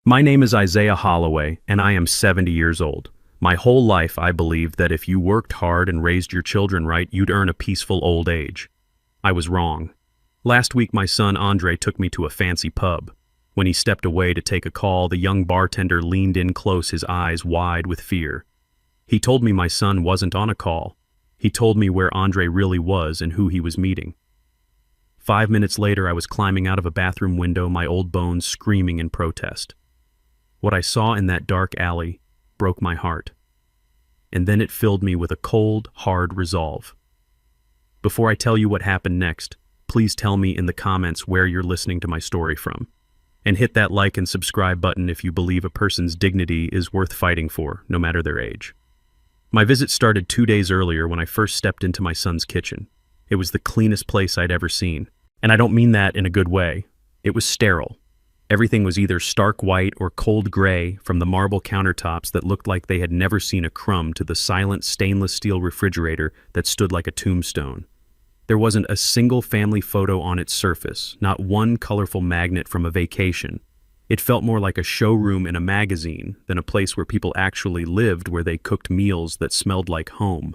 My name is Isaiah Holloway, and I am 70 years old. My whole life I believed that if you worked hard and raised your children right, you'd earn a peaceful old age. I was wrong. Last week my son Andre took me to a fancy pub. When he stepped away to take a call, the young bartender leaned in close, his eyes wide with fear. He told me my son wasn't on a call. He told me where Andre really was and who he was meeting. 5 minutes later I was climbing out of a bathroom window, my old bones screaming in protest. What I saw in that dark alley broke my heart. And then it filled me with a cold, hard resolve. Before I tell you what happened next, please tell me in the comments where you're listening to my story from. And hit that like and subscribe button if you believe a person's dignity is worth fighting for, no matter their age. My visit started 2 days earlier when I first stepped into my son's kitchen. It was the cleanest place I'd ever seen. And I don't mean that in a good way. It was sterile. Everything was either stark white or cold gray, from the marble countertops that looked like they had never seen a crumb to the silent stainless steel refrigerator that stood like a tombstone. There wasn't a single family photo on its surface, not one colorful magnet from a vacation. It felt more like a showroom in a magazine than a place where people actually lived, where they cooked meals that smelled like home.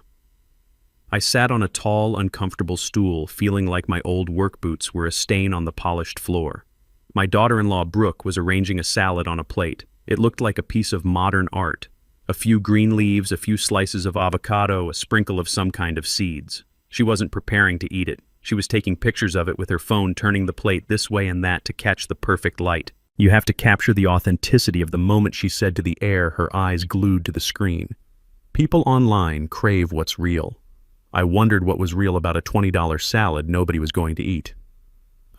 I sat on a tall, uncomfortable stool, feeling like my old work boots were a stain on the polished floor. My daughter-in-law, Brooke, was arranging a salad on a plate. It looked like a piece of modern art. A few green leaves, a few slices of avocado, a sprinkle of some kind of seeds. She wasn't preparing to eat it. She was taking pictures of it with her phone, turning the plate this way and that to catch the perfect light. "You have to capture the authenticity of the moment," she said to the air, her eyes glued to the screen. People online crave what's real. I wondered what was real about a $20 salad nobody was going to eat.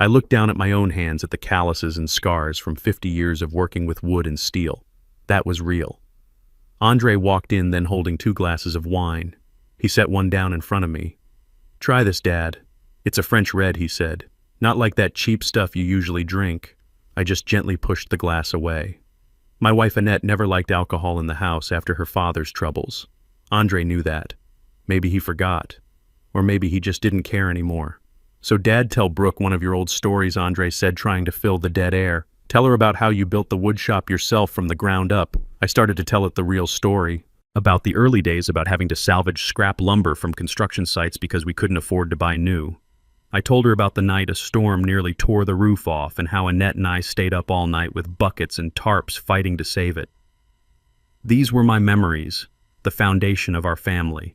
I looked down at my own hands, at the calluses and scars from 50 years of working with wood and steel. That was real. Andre walked in, then holding 2 glasses of wine. He set one down in front of me. "Try this, Dad. It's a French red," he said. "Not like that cheap stuff you usually drink." I just gently pushed the glass away. My wife Annette never liked alcohol in the house after her father's troubles. Andre knew that. Maybe he forgot. Or maybe he just didn't care anymore. "So Dad, tell Brooke one of your old stories," Andre said, trying to fill the dead air. "Tell her about how you built the wood shop yourself from the ground up." I started to tell it the real story. About the early days, about having to salvage scrap lumber from construction sites because we couldn't afford to buy new. I told her about the night a storm nearly tore the roof off and how Annette and I stayed up all night with buckets and tarps fighting to save it. These were my memories, the foundation of our family.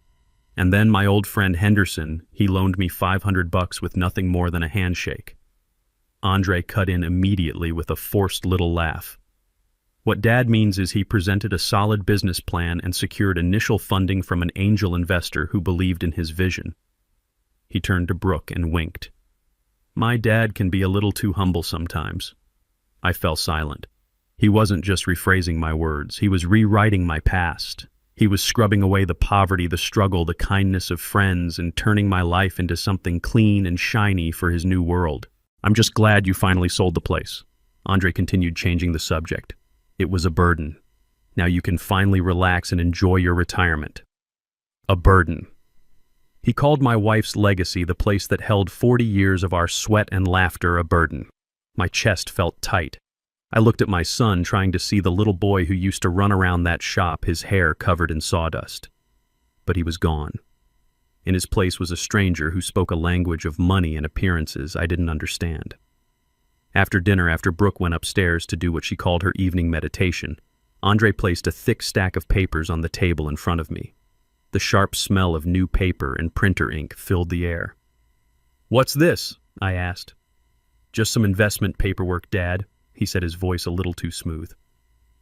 And then my old friend Henderson, he loaned me $500 with nothing more than a handshake. Andre cut in immediately with a forced little laugh. "What Dad means is he presented a solid business plan and secured initial funding from an angel investor who believed in his vision." He turned to Brooke and winked. "My dad can be a little too humble sometimes." I fell silent. He wasn't just rephrasing my words, he was rewriting my past. He was scrubbing away the poverty, the struggle, the kindness of friends, and turning my life into something clean and shiny for his new world. "I'm just glad you finally sold the place." Andre continued, changing the subject. "It was a burden. Now you can finally relax and enjoy your retirement." A burden. He called my wife's legacy, the place that held 40 years of our sweat and laughter, a burden. My chest felt tight. I looked at my son, trying to see the little boy who used to run around that shop, his hair covered in sawdust. But he was gone. In his place was a stranger who spoke a language of money and appearances I didn't understand. After dinner, after Brooke went upstairs to do what she called her evening meditation, Andre placed a thick stack of papers on the table in front of me. The sharp smell of new paper and printer ink filled the air. "What's this?" I asked. "Just some investment paperwork, Dad," he said, his voice a little too smooth.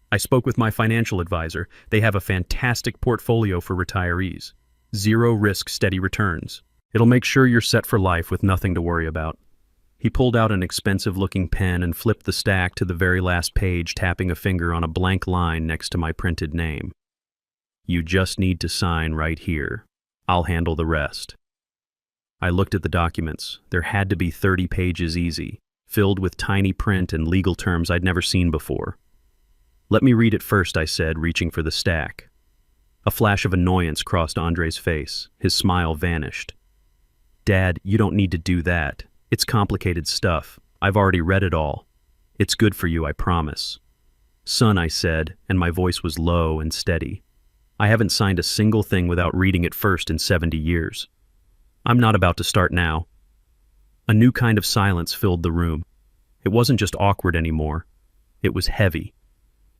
"I spoke with my financial advisor. They have a fantastic portfolio for retirees. 0 risk, steady returns. It'll make sure you're set for life with nothing to worry about." He pulled out an expensive-looking pen and flipped the stack to the very last page, tapping a finger on a blank line next to my printed name. "You just need to sign right here. I'll handle the rest." I looked at the documents. There had to be 30 pages easy, filled with tiny print and legal terms I'd never seen before. "Let me read it first," I said, reaching for the stack. A flash of annoyance crossed Andre's face. His smile vanished. "Dad, you don't need to do that. It's complicated stuff. I've already read it all. It's good for you, I promise." "Son," I said, and my voice was low and steady. "I haven't signed a single thing without reading it first in 70 years. I'm not about to start now." A new kind of silence filled the room. It wasn't just awkward anymore. It was heavy.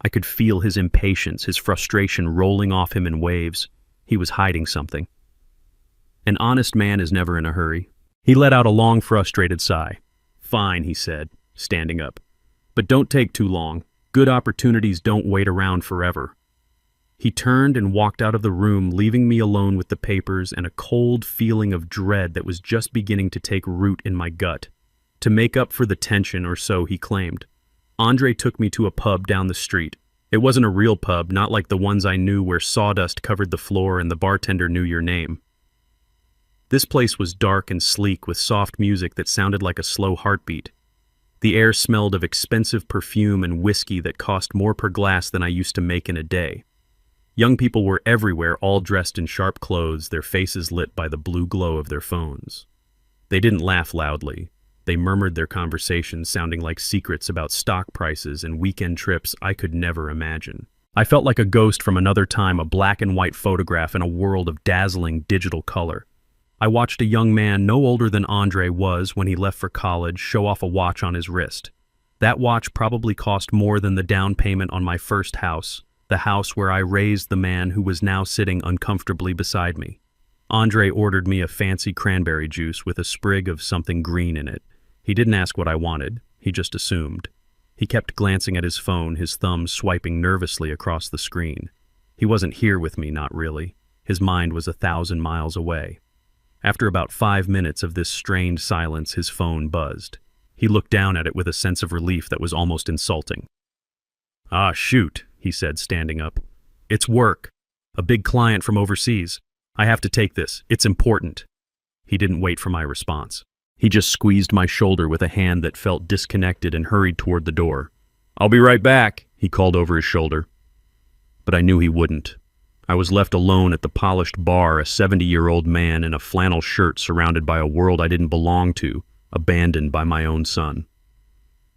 I could feel his impatience, his frustration rolling off him in waves. He was hiding something. An honest man is never in a hurry. He let out a long, frustrated sigh. "Fine," he said, standing up. "But don't take too long. Good opportunities don't wait around forever." He turned and walked out of the room, leaving me alone with the papers and a cold feeling of dread that was just beginning to take root in my gut. To make up for the tension, or so he claimed, Andre took me to a pub down the street. It wasn't a real pub, not like the ones I knew where sawdust covered the floor and the bartender knew your name. This place was dark and sleek with soft music that sounded like a slow heartbeat. The air smelled of expensive perfume and whiskey that cost more per glass than I used to make in a day. Young people were everywhere, all dressed in sharp clothes, their faces lit by the blue glow of their phones. They didn't laugh loudly. They murmured their conversations, sounding like secrets about stock prices and weekend trips I could never imagine. I felt like a ghost from another time, a black and white photograph in a world of dazzling digital color. I watched a young man no older than Andre was when he left for college show off a watch on his wrist. That watch probably cost more than the down payment on my first house, the house where I raised the man who was now sitting uncomfortably beside me. Andre ordered me a fancy cranberry juice with a sprig of something green in it. He didn't ask what I wanted, he just assumed. He kept glancing at his phone, his thumb swiping nervously across the screen. He wasn't here with me, not really. His mind was 1,000 miles away. After about 5 minutes of this strained silence, his phone buzzed. He looked down at it with a sense of relief that was almost insulting. "Ah, shoot," he said, standing up. "It's work. A big client from overseas. I have to take this. It's important." He didn't wait for my response. He just squeezed my shoulder with a hand that felt disconnected and hurried toward the door. "I'll be right back," he called over his shoulder. But I knew he wouldn't. I was left alone at the polished bar, a 70-year-old man in a flannel shirt surrounded by a world I didn't belong to, abandoned by my own son.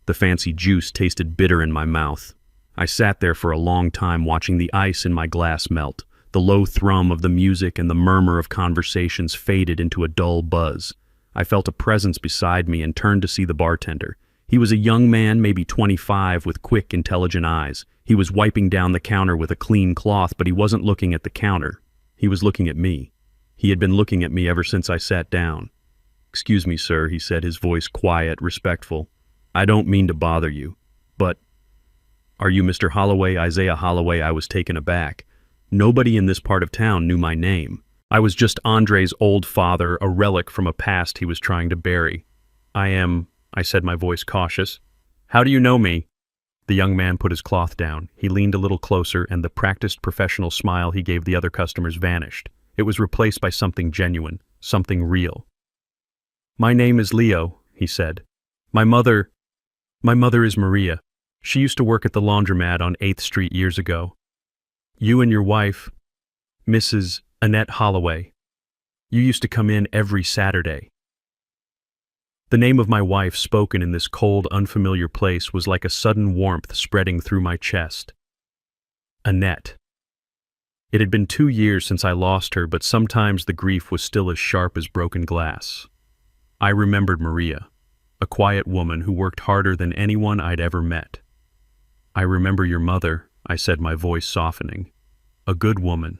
The fancy juice tasted bitter in my mouth. I sat there for a long time watching the ice in my glass melt. The low thrum of the music and the murmur of conversations faded into a dull buzz. I felt a presence beside me and turned to see the bartender. He was a young man, maybe 25, with quick, intelligent eyes. He was wiping down the counter with a clean cloth, but he wasn't looking at the counter. He was looking at me. He had been looking at me ever since I sat down. "Excuse me, sir," he said, his voice quiet, respectful. "I don't mean to bother you, but are you Mr. Holloway, Isaiah Holloway?" I was taken aback. Nobody in this part of town knew my name. I was just Andre's old father, a relic from a past he was trying to bury. "I am," I said, my voice cautious. "How do you know me?" The young man put his cloth down. He leaned a little closer, and the practiced professional smile he gave the other customers vanished. It was replaced by something genuine, something real. "My name is Leo," he said. My mother is Maria. She used to work at the laundromat on 8th Street years ago. You and your wife, Mrs. Annette Holloway, you used to come in every Saturday." The name of my wife, spoken in this cold, unfamiliar place, was like a sudden warmth spreading through my chest. Annette. It had been 2 years since I lost her, but sometimes the grief was still as sharp as broken glass. I remembered Maria, a quiet woman who worked harder than anyone I'd ever met. "I remember your mother," I said, my voice softening. "A good woman."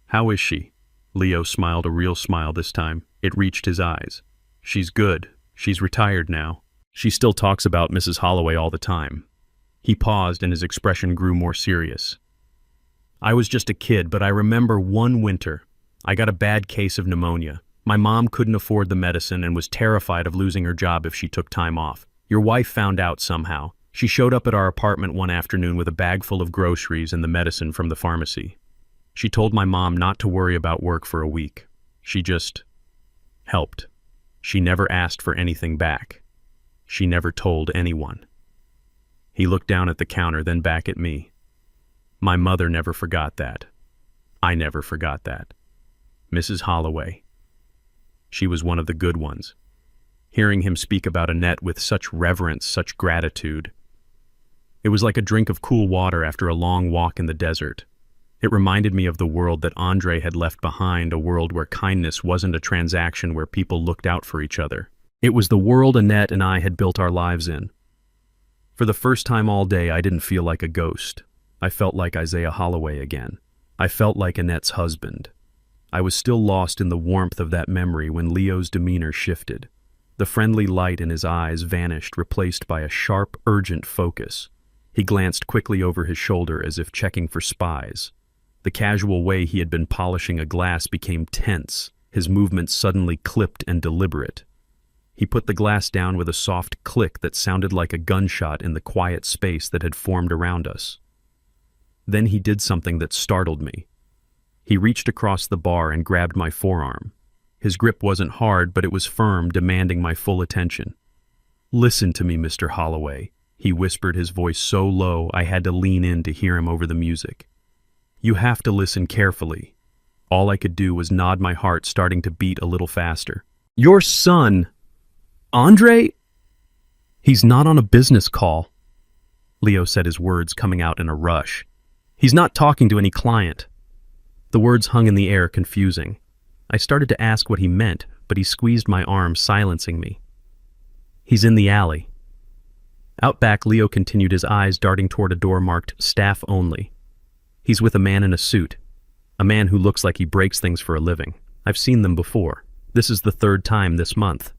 "How is she?" Leo smiled, a real smile this time. It reached his eyes. "She's good. She's retired now. She still talks about Mrs. Holloway all the time." He paused and his expression grew more serious. "I was just a kid, but I remember one winter. I got a bad case of pneumonia. My mom couldn't afford the medicine and was terrified of losing her job if she took time off. Your wife found out somehow. She showed up at our apartment one afternoon with a bag full of groceries and the medicine from the pharmacy. She told my mom not to worry about work for a week. She just helped. She never asked for anything back. She never told anyone." He looked down at the counter, then back at me. "My mother never forgot that. I never forgot that. Mrs. Holloway. She was one of the good ones." Hearing him speak about Annette with such reverence, such gratitude, It was like a drink of cool water after a long walk in the desert. It reminded me of the world that Andre had left behind, a world where kindness wasn't a transaction, where people looked out for each other. It was the world Annette and I had built our lives in. For the first time all day, I didn't feel like a ghost. I felt like Isaiah Holloway again. I felt like Annette's husband. I was still lost in the warmth of that memory when Leo's demeanor shifted. The friendly light in his eyes vanished, replaced by a sharp, urgent focus. He glanced quickly over his shoulder as if checking for spies. The casual way he had been polishing a glass became tense, his movements suddenly clipped and deliberate. He put the glass down with a soft click that sounded like a gunshot in the quiet space that had formed around us. Then he did something that startled me. He reached across the bar and grabbed my forearm. His grip wasn't hard, but it was firm, demanding my full attention. "Listen to me, Mr. Holloway," he whispered, his voice so low I had to lean in to hear him over the music. "You have to listen carefully." All I could do was nod, my heart starting to beat a little faster. "Your son, Andre? He's not on a business call," Leo said, his words coming out in a rush. "He's not talking to any client." The words hung in the air, confusing. I started to ask what he meant, but he squeezed my arm, silencing me. "He's in the alley." Out back, Leo continued, his eyes darting toward a door marked "Staff Only." "He's with a man in a suit. A man who looks like he breaks things for a living. I've seen them before. This is the third time this month."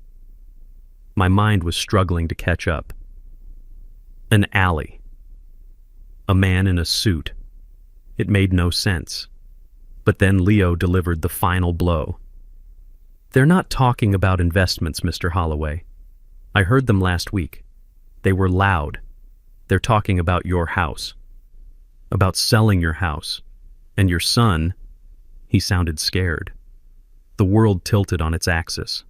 My mind was struggling to catch up. An alley. A man in a suit. It made no sense. But then Leo delivered the final blow. "They're not talking about investments, Mr. Holloway. I heard them last week. They were loud. They're talking about your house. About selling your house. And your son." He sounded scared. The world tilted on its axis.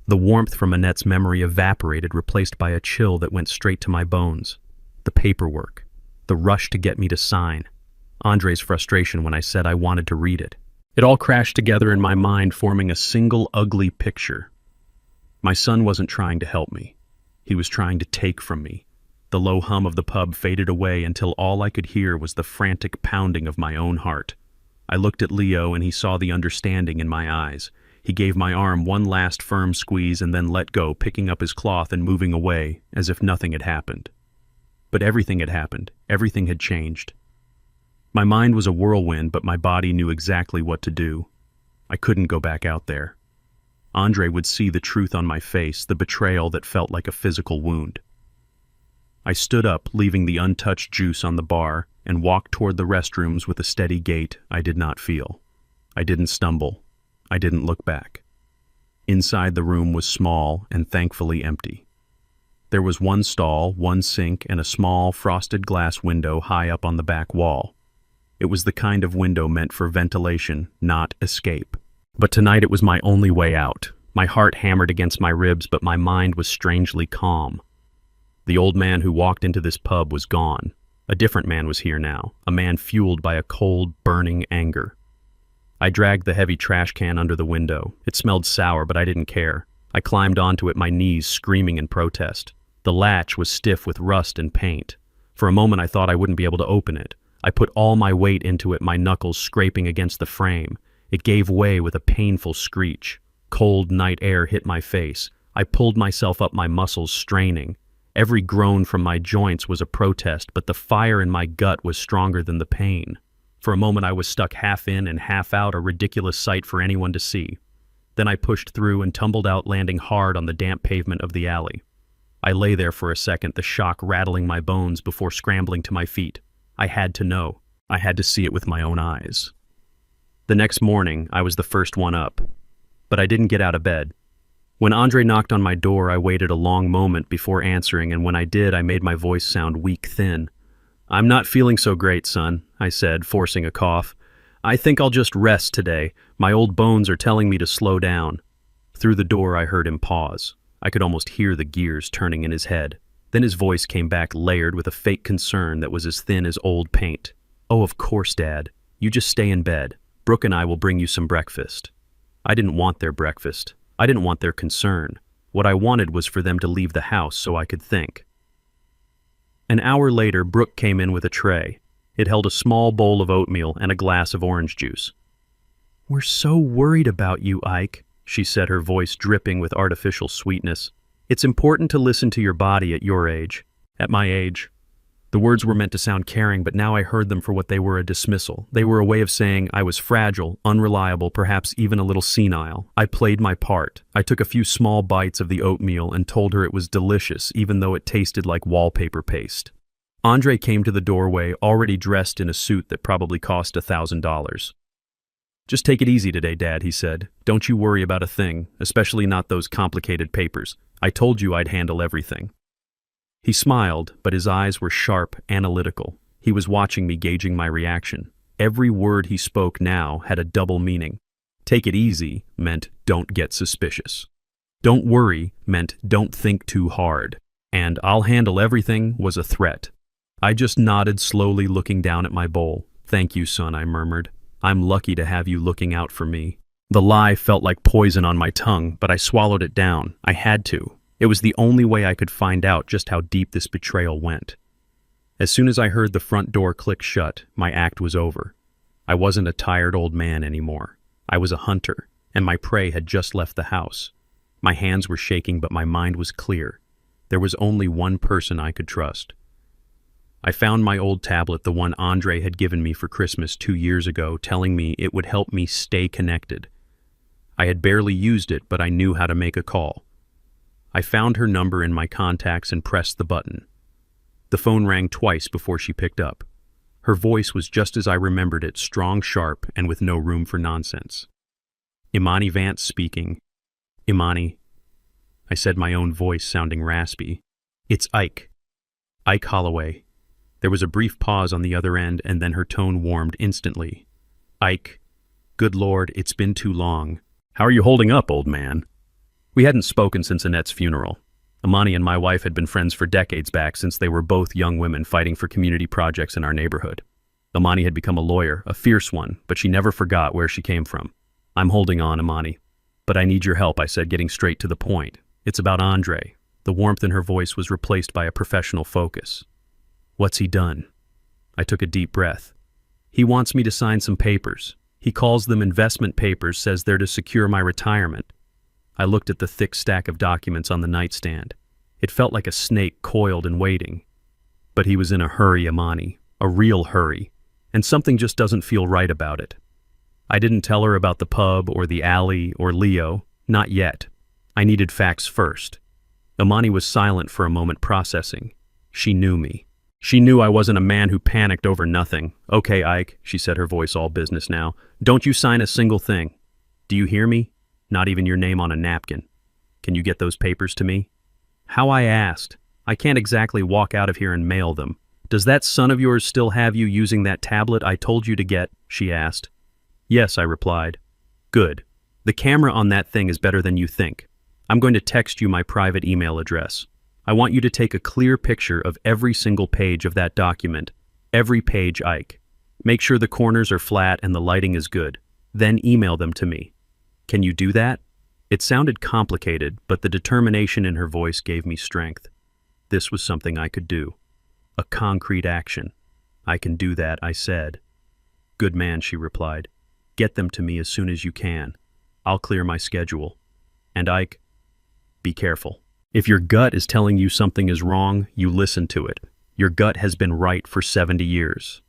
The warmth from Annette's memory evaporated, replaced by a chill that went straight to my bones. The paperwork. The rush to get me to sign. Andre's frustration when I said I wanted to read it. It all crashed together in my mind, forming a single ugly picture. My son wasn't trying to help me. He was trying to take from me. The low hum of the pub faded away until all I could hear was the frantic pounding of my own heart. I looked at Leo and he saw the understanding in my eyes. He gave my arm one last firm squeeze and then let go, picking up his cloth and moving away as if nothing had happened. But everything had happened. Everything had changed. My mind was a whirlwind, but my body knew exactly what to do. I couldn't go back out there. Andre would see the truth on my face, the betrayal that felt like a physical wound. I stood up, leaving the untouched juice on the bar, and walked toward the restrooms with a steady gait I did not feel. I didn't stumble. I didn't look back. Inside, the room was small and thankfully empty. There was one stall, one sink, and a small, frosted glass window high up on the back wall. It was the kind of window meant for ventilation, not escape. But tonight it was my only way out. My heart hammered against my ribs, but my mind was strangely calm. The old man who walked into this pub was gone. A different man was here now, a man fueled by a cold, burning anger. I dragged the heavy trash can under the window. It smelled sour, but I didn't care. I climbed onto it, my knees screaming in protest. The latch was stiff with rust and paint. For a moment I thought I wouldn't be able to open it. I put all my weight into it, my knuckles scraping against the frame. It gave way with a painful screech. Cold night air hit my face. I pulled myself up, my muscles straining. Every groan from my joints was a protest, but the fire in my gut was stronger than the pain. For a moment I was stuck half in and half out, a ridiculous sight for anyone to see. Then I pushed through and tumbled out, landing hard on the damp pavement of the alley. I lay there for a second, the shock rattling my bones, before scrambling to my feet. I had to know. I had to see it with my own eyes. The next morning, I was the first one up. But I didn't get out of bed. When Andre knocked on my door, I waited a long moment before answering, and when I did, I made my voice sound weak, thin. "I'm not feeling so great, son," I said, forcing a cough. "I think I'll just rest today. My old bones are telling me to slow down." Through the door, I heard him pause. I could almost hear the gears turning in his head. Then his voice came back, layered with a fake concern that was as thin as old paint. "Oh, of course, Dad. You just stay in bed. Brooke and I will bring you some breakfast." I didn't want their breakfast. I didn't want their concern. What I wanted was for them to leave the house so I could think. An hour later, Brooke came in with a tray. It held a small bowl of oatmeal and a glass of orange juice. "We're so worried about you, Ike," she said, her voice dripping with artificial sweetness. "It's important to listen to your body at your age." At my age. The words were meant to sound caring, but now I heard them for what they were: a dismissal. They were a way of saying I was fragile, unreliable, perhaps even a little senile. I played my part. I took a few small bites of the oatmeal and told her it was delicious, even though it tasted like wallpaper paste. Andre came to the doorway, already dressed in a suit that probably cost $1,000. "Just take it easy today, Dad," he said. "Don't you worry about a thing, especially not those complicated papers. I told you I'd handle everything." He smiled, but his eyes were sharp, analytical. He was watching me, gauging my reaction. Every word he spoke now had a double meaning. Take it easy meant don't get suspicious. Don't worry meant don't think too hard. And I'll handle everything was a threat. I just nodded slowly, looking down at my bowl. "Thank you, son," I murmured. "I'm lucky to have you looking out for me." The lie felt like poison on my tongue, but I swallowed it down. I had to. It was the only way I could find out just how deep this betrayal went. As soon as I heard the front door click shut, my act was over. I wasn't a tired old man anymore. I was a hunter, and my prey had just left the house. My hands were shaking, but my mind was clear. There was only one person I could trust. I found my old tablet, the one Andre had given me for Christmas 2 years ago, telling me it would help me stay connected. I had barely used it, but I knew how to make a call. I found her number in my contacts and pressed the button. The phone rang twice before she picked up. Her voice was just as I remembered it, strong, sharp, and with no room for nonsense. "Imani Vance speaking." "Imani," I said, my own voice sounding raspy. "It's Ike. Ike Holloway." There was a brief pause on the other end, and then her tone warmed instantly. "Ike, good Lord, it's been too long. How are you holding up, old man?" We hadn't spoken since Annette's funeral. Imani and my wife had been friends for decades back, since they were both young women fighting for community projects in our neighborhood. Imani had become a lawyer, a fierce one, but she never forgot where she came from. "I'm holding on, Imani. But I need your help," I said, getting straight to the point. "It's about Andre." The warmth in her voice was replaced by a professional focus. "What's he done?" I took a deep breath. "He wants me to sign some papers. He calls them investment papers, says they're to secure my retirement." I looked at the thick stack of documents on the nightstand. It felt like a snake coiled and waiting. But he was in a hurry, Imani, a real hurry, and something just doesn't feel right about it. I didn't tell her about the pub or the alley or Leo, not yet. I needed facts first. Imani was silent for a moment, processing. She knew me. She knew I wasn't a man who panicked over nothing. "Okay, Ike," she said, her voice all business now. "Don't you sign a single thing. Do you hear me? Not even your name on a napkin. Can you get those papers to me?" "How?" I asked. "I can't exactly walk out of here and mail them." "Does that son of yours still have you using that tablet I told you to get?" she asked. "Yes," I replied. "Good. The camera on that thing is better than you think. I'm going to text you my private email address. I want you to take a clear picture of every single page of that document. Every page, Ike. Make sure the corners are flat and the lighting is good. Then email them to me. Can you do that?" It sounded complicated, but the determination in her voice gave me strength. This was something I could do. A concrete action. "I can do that," I said. "Good man," she replied. "Get them to me as soon as you can. I'll clear my schedule. And Ike, be careful. If your gut is telling you something is wrong, you listen to it. Your gut has been right for 70 years.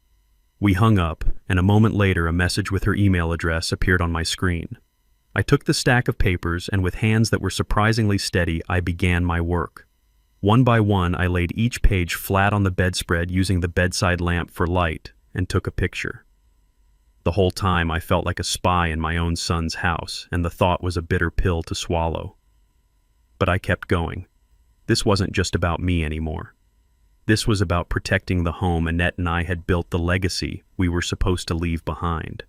We hung up, and a moment later a message with her email address appeared on my screen. I took the stack of papers, and with hands that were surprisingly steady, I began my work. One by one, I laid each page flat on the bedspread using the bedside lamp for light, and took a picture. The whole time I felt like a spy in my own son's house, and the thought was a bitter pill to swallow. But I kept going. This wasn't just about me anymore. This was about protecting the home Annette and I had built, the legacy we were supposed to leave behind.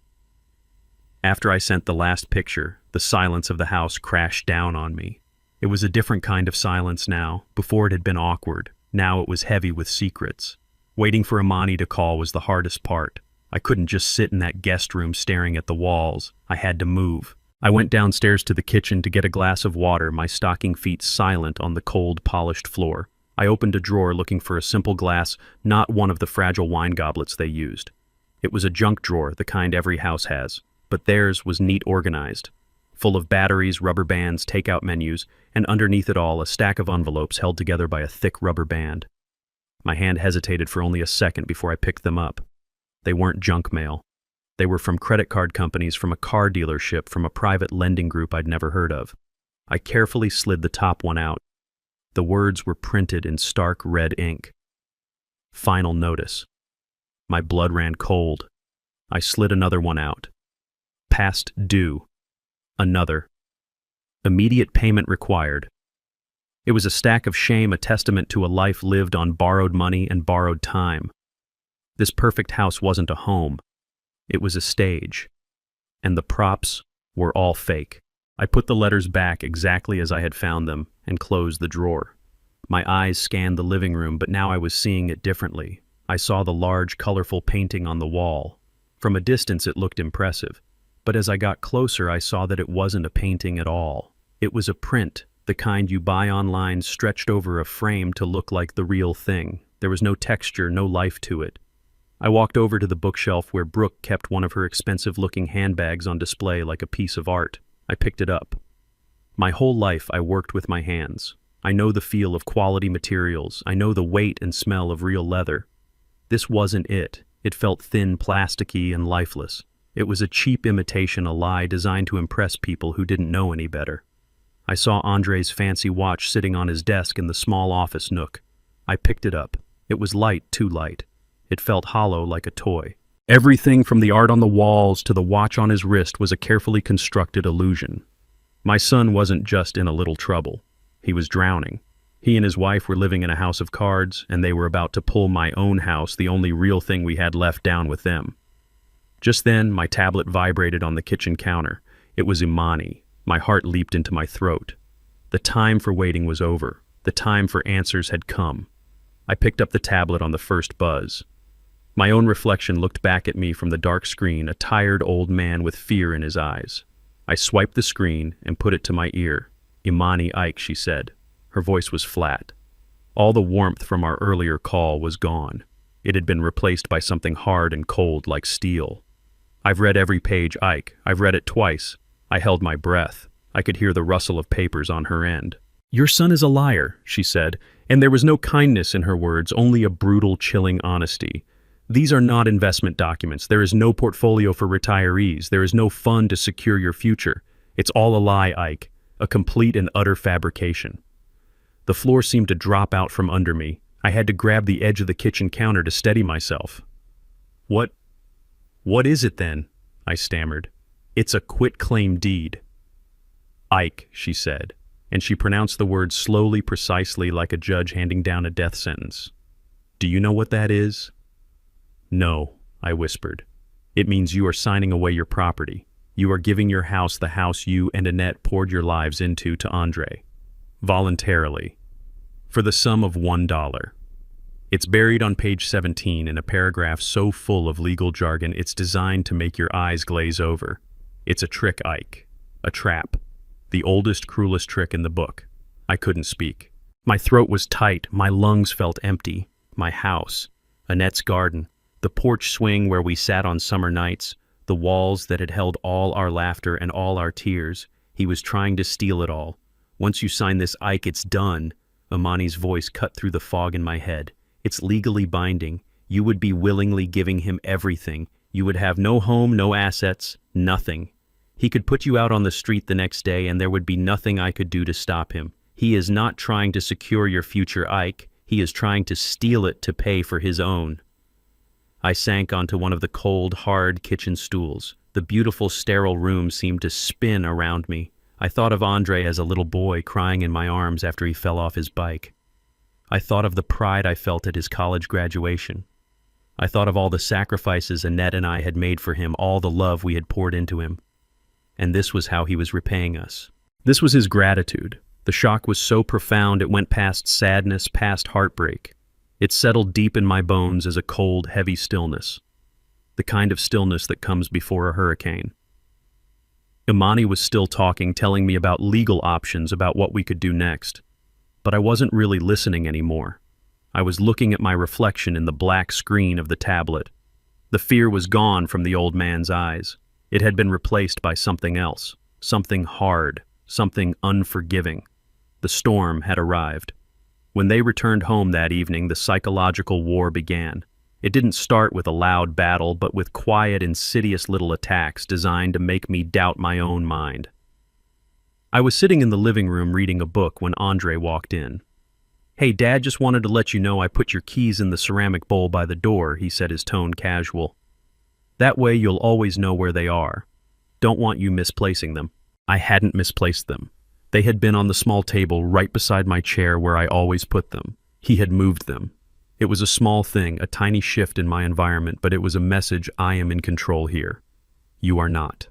After I sent the last picture, the silence of the house crashed down on me. It was a different kind of silence now. Before it had been awkward. Now it was heavy with secrets. Waiting for Imani to call was the hardest part. I couldn't just sit in that guest room staring at the walls. I had to move. I went downstairs to the kitchen to get a glass of water, my stocking feet silent on the cold, polished floor. I opened a drawer looking for a simple glass, not one of the fragile wine goblets they used. It was a junk drawer, the kind every house has, but theirs was neat organized, full of batteries, rubber bands, takeout menus, and underneath it all a stack of envelopes held together by a thick rubber band. My hand hesitated for only a second before I picked them up. They weren't junk mail. They were from credit card companies, from a car dealership, from a private lending group I'd never heard of. I carefully slid the top one out. The words were printed in stark red ink. Final notice. My blood ran cold. I slid another one out. Past due. Another. Immediate payment required. It was a stack of shame, a testament to a life lived on borrowed money and borrowed time. This perfect house wasn't a home. It was a stage. And the props were all fake. I put the letters back exactly as I had found them and closed the drawer. My eyes scanned the living room, but now I was seeing it differently. I saw the large, colorful painting on the wall. From a distance it looked impressive, but as I got closer I saw that it wasn't a painting at all. It was a print, the kind you buy online, stretched over a frame to look like the real thing. There was no texture, no life to it. I walked over to the bookshelf where Brooke kept one of her expensive-looking handbags on display like a piece of art. I picked it up. My whole life I worked with my hands. I know the feel of quality materials. I know the weight and smell of real leather. This wasn't it. It felt thin, plasticky, and lifeless. It was a cheap imitation, a lie designed to impress people who didn't know any better. I saw Andre's fancy watch sitting on his desk in the small office nook. I picked it up. It was light, too light. It felt hollow like a toy. Everything from the art on the walls to the watch on his wrist was a carefully constructed illusion. My son wasn't just in a little trouble. He was drowning. He and his wife were living in a house of cards, and they were about to pull my own house, the only real thing we had left, down with them. Just then, my tablet vibrated on the kitchen counter. It was Imani. My heart leaped into my throat. The time for waiting was over. The time for answers had come. I picked up the tablet on the first buzz. My own reflection looked back at me from the dark screen, a tired old man with fear in his eyes. I swiped the screen and put it to my ear. "Imani Ike," she said. Her voice was flat. All the warmth from our earlier call was gone. It had been replaced by something hard and cold like steel. "I've read every page, Ike. I've read it twice." I held my breath. I could hear the rustle of papers on her end. "Your son is a liar," she said, and there was no kindness in her words, only a brutal, chilling honesty. "These are not investment documents. There is no portfolio for retirees. There is no fund to secure your future. It's all a lie, Ike, a complete and utter fabrication." The floor seemed to drop out from under me. I had to grab the edge of the kitchen counter to steady myself. What is it then?" I stammered. "It's a quitclaim deed." "Ike," she said, and she pronounced the words slowly, precisely, like a judge handing down a death sentence. "Do you know what that is?" "No," I whispered. "It means you are signing away your property. You are giving your house, the house you and Annette poured your lives into, to Andre. Voluntarily. For the sum of $1. It's buried on page 17 in a paragraph so full of legal jargon it's designed to make your eyes glaze over. It's a trick, Ike. A trap. The oldest, cruelest trick in the book." I couldn't speak. My throat was tight. My lungs felt empty. My house. Annette's garden. The porch swing where we sat on summer nights. The walls that had held all our laughter and all our tears. He was trying to steal it all. "Once you sign this, Ike, it's done." Imani's voice cut through the fog in my head. "It's legally binding. You would be willingly giving him everything. You would have no home, no assets, nothing. He could put you out on the street the next day and there would be nothing I could do to stop him. He is not trying to secure your future, Ike. He is trying to steal it to pay for his own." I sank onto one of the cold, hard kitchen stools. The beautiful, sterile room seemed to spin around me. I thought of Andre as a little boy crying in my arms after he fell off his bike. I thought of the pride I felt at his college graduation. I thought of all the sacrifices Annette and I had made for him, all the love we had poured into him. And this was how he was repaying us. This was his gratitude. The shock was so profound it went past sadness, past heartbreak. It settled deep in my bones as a cold, heavy stillness. The kind of stillness that comes before a hurricane. Imani was still talking, telling me about legal options, about what we could do next. but I wasn't really listening anymore. I was looking at my reflection in the black screen of the tablet. The fear was gone from the old man's eyes. It had been replaced by something else, something hard, something unforgiving. The storm had arrived. When they returned home that evening, the psychological war began. It didn't start with a loud battle, but with quiet, insidious little attacks designed to make me doubt my own mind. I was sitting in the living room reading a book when Andre walked in. "Hey, Dad, just wanted to let you know I put your keys in the ceramic bowl by the door," he said, his tone casual. "That way you'll always know where they are. Don't want you misplacing them." I hadn't misplaced them. They had been on the small table right beside my chair where I always put them. He had moved them. It was a small thing, a tiny shift in my environment, but it was a message: I am in control here. You are not.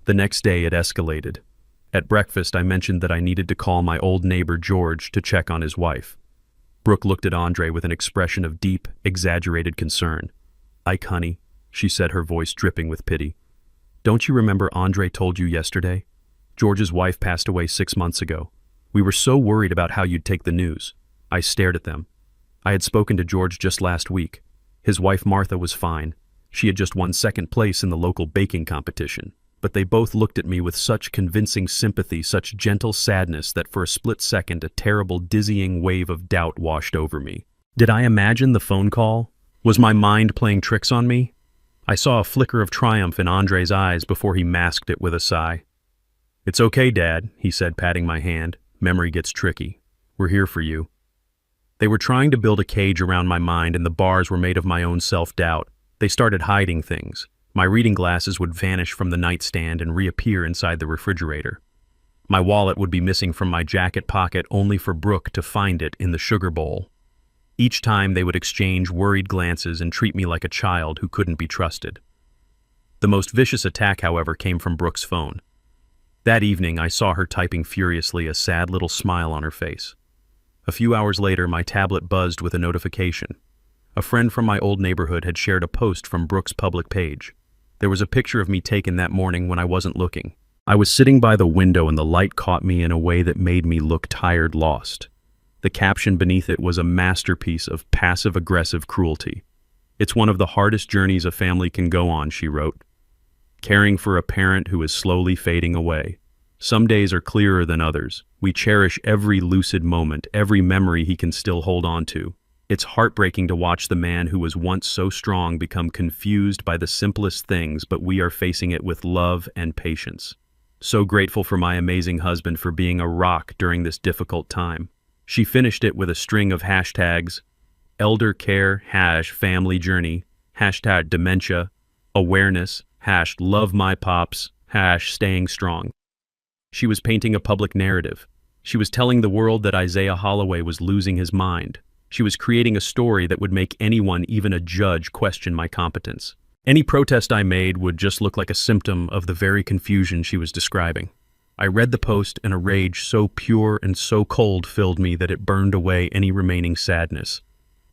The next day it escalated. At breakfast, I mentioned that I needed to call my old neighbor George to check on his wife. Brooke looked at Andre with an expression of deep, exaggerated concern. "Ike, honey," she said, her voice dripping with pity. "Don't you remember Andre told you yesterday? George's wife passed away 6 months ago. We were so worried about how you'd take the news." I stared at them. I had spoken to George just last week. His wife Martha was fine. She had just won second place in the local baking competition. But they both looked at me with such convincing sympathy, such gentle sadness, that for a split second a terrible, dizzying wave of doubt washed over me. Did I imagine the phone call? Was my mind playing tricks on me? I saw a flicker of triumph in Andre's eyes before he masked it with a sigh. "It's okay, Dad," he said, patting my hand. "Memory gets tricky. We're here for you." They were trying to build a cage around my mind, and the bars were made of my own self-doubt. They started hiding things. My reading glasses would vanish from the nightstand and reappear inside the refrigerator. My wallet would be missing from my jacket pocket, only for Brooke to find it in the sugar bowl. Each time they would exchange worried glances and treat me like a child who couldn't be trusted. The most vicious attack, however, came from Brooke's phone. That evening, I saw her typing furiously, a sad little smile on her face. A few hours later, my tablet buzzed with a notification. A friend from my old neighborhood had shared a post from Brooke's public page. There was a picture of me taken that morning when I wasn't looking. I was sitting by the window and the light caught me in a way that made me look tired, lost. The caption beneath it was a masterpiece of passive-aggressive cruelty. "It's one of the hardest journeys a family can go on," she wrote. "Caring for a parent who is slowly fading away. Some days are clearer than others. We cherish every lucid moment, every memory he can still hold on to. It's heartbreaking to watch the man who was once so strong become confused by the simplest things, but we are facing it with love and patience. So grateful for my amazing husband for being a rock during this difficult time." She finished it with a string of hashtags: elder care, #family journey, #dementia, awareness, #love my pops, #staying strong. She was painting a public narrative. She was telling the world that Isaiah Holloway was losing his mind. She was creating a story that would make anyone, even a judge, question my competence. Any protest I made would just look like a symptom of the very confusion she was describing. I read the post, and a rage so pure and so cold filled me that it burned away any remaining sadness.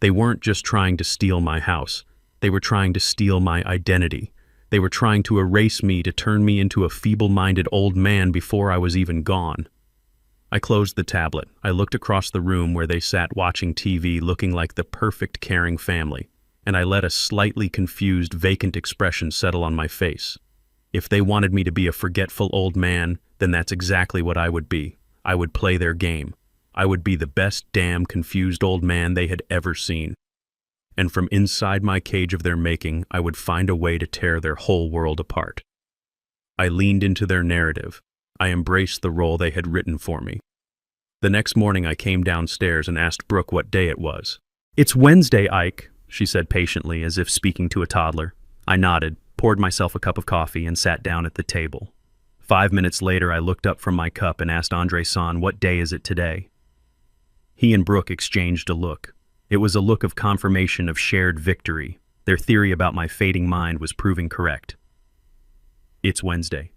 They weren't just trying to steal my house. They were trying to steal my identity. They were trying to erase me, to turn me into a feeble-minded old man before I was even gone. I closed the tablet. I looked across the room where they sat watching TV, looking like the perfect caring family, and I let a slightly confused, vacant expression settle on my face. If they wanted me to be a forgetful old man, then that's exactly what I would be. I would play their game. I would be the best damn confused old man they had ever seen. And from inside my cage of their making, I would find a way to tear their whole world apart. I leaned into their narrative. I embraced the role they had written for me. The next morning I came downstairs and asked Brooke what day it was. "It's Wednesday, Ike," she said patiently, as if speaking to a toddler. I nodded, poured myself a cup of coffee, and sat down at the table. 5 minutes later I looked up from my cup and asked Andre-san, "What day is it today?" He and Brooke exchanged a look. It was a look of confirmation, of shared victory. Their theory about my fading mind was proving correct. "It's Wednesday,"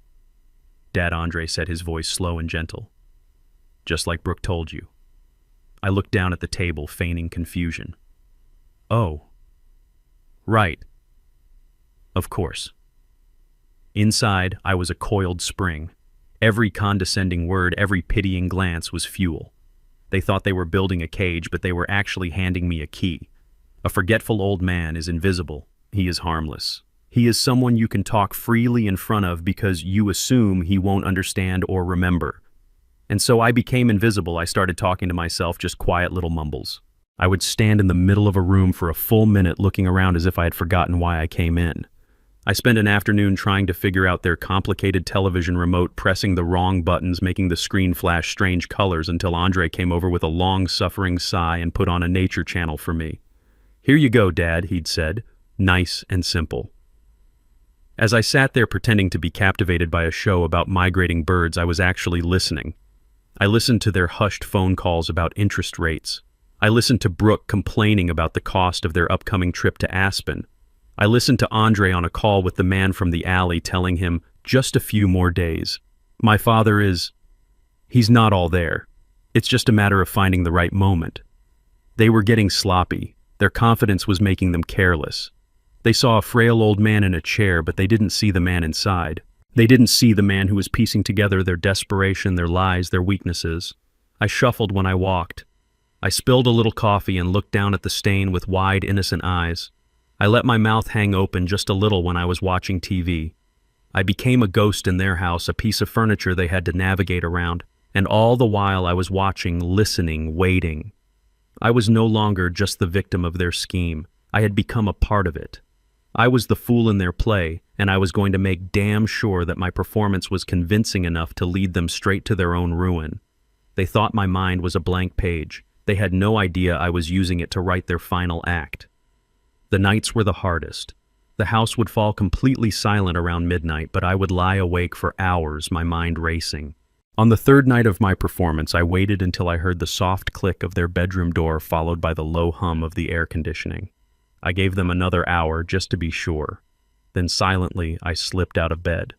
Dad Andre said, his voice slow and gentle. "Just like Brooke told you." I looked down at the table, feigning confusion. "Oh. Right. Of course." Inside, I was a coiled spring. Every condescending word, every pitying glance was fuel. They thought they were building a cage, but they were actually handing me a key. A forgetful old man is invisible. He is harmless. He is someone you can talk freely in front of because you assume he won't understand or remember. And so I became invisible. I started talking to myself, just quiet little mumbles. I would stand in the middle of a room for a full minute looking around as if I had forgotten why I came in. I spent an afternoon trying to figure out their complicated television remote, pressing the wrong buttons, making the screen flash strange colors until Andre came over with a long-suffering sigh and put on a nature channel for me. "Here you go, Dad," he'd said, nice and simple. As I sat there pretending to be captivated by a show about migrating birds, I was actually listening. I listened to their hushed phone calls about interest rates. I listened to Brooke complaining about the cost of their upcoming trip to Aspen. I listened to Andre on a call with the man from the alley telling him, just a few more days. My father he's not all there. It's just a matter of finding the right moment. They were getting sloppy. Their confidence was making them careless. They saw a frail old man in a chair, but they didn't see the man inside. They didn't see the man who was piecing together their desperation, their lies, their weaknesses. I shuffled when I walked. I spilled a little coffee and looked down at the stain with wide, innocent eyes. I let my mouth hang open just a little when I was watching TV. I became a ghost in their house, a piece of furniture they had to navigate around, and all the while I was watching, listening, waiting. I was no longer just the victim of their scheme. I had become a part of it. I was the fool in their play, and I was going to make damn sure that my performance was convincing enough to lead them straight to their own ruin. They thought my mind was a blank page. They had no idea I was using it to write their final act. The nights were the hardest. The house would fall completely silent around midnight, but I would lie awake for hours, my mind racing. On the third night of my performance, I waited until I heard the soft click of their bedroom door followed by the low hum of the air conditioning. I gave them another hour just to be sure. Then silently, I slipped out of bed.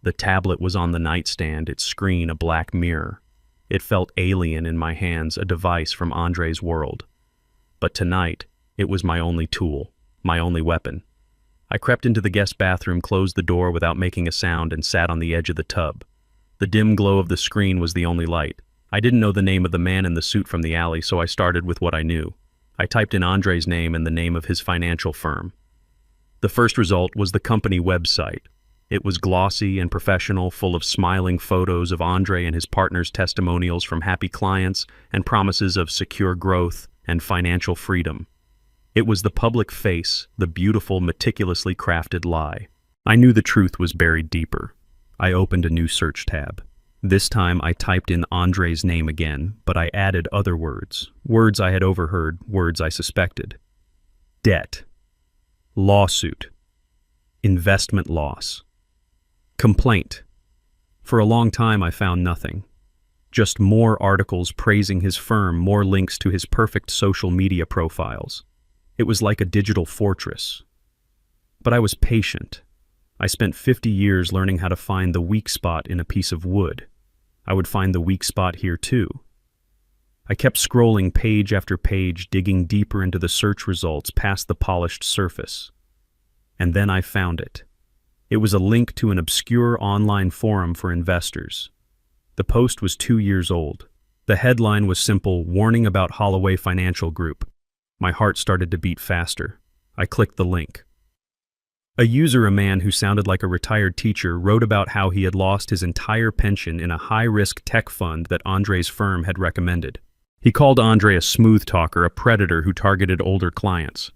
The tablet was on the nightstand, its screen a black mirror. It felt alien in my hands, a device from Andre's world. But tonight, it was my only tool, my only weapon. I crept into the guest bathroom, closed the door without making a sound, and sat on the edge of the tub. The dim glow of the screen was the only light. I didn't know the name of the man in the suit from the alley, so I started with what I knew. I typed in Andre's name and the name of his financial firm. The first result was the company website. It was glossy and professional, full of smiling photos of Andre and his partner's testimonials from happy clients and promises of secure growth and financial freedom. It was the public face, the beautiful, meticulously crafted lie. I knew the truth was buried deeper. I opened a new search tab. This time I typed in Andre's name again, but I added other words. Words I had overheard, words I suspected. Debt. Lawsuit. Investment loss. Complaint. For a long time I found nothing. Just more articles praising his firm, more links to his perfect social media profiles. It was like a digital fortress. But I was patient. I spent 50 years learning how to find the weak spot in a piece of wood. I would find the weak spot here too. I kept scrolling page after page, digging deeper into the search results past the polished surface. And then I found it. It was a link to an obscure online forum for investors. The post was 2 years old. The headline was simple, "Warning about Holloway Financial Group." My heart started to beat faster. I clicked the link. A user, a man who sounded like a retired teacher, wrote about how he had lost his entire pension in a high-risk tech fund that Andre's firm had recommended. He called Andre a smooth talker, a predator who targeted older clients.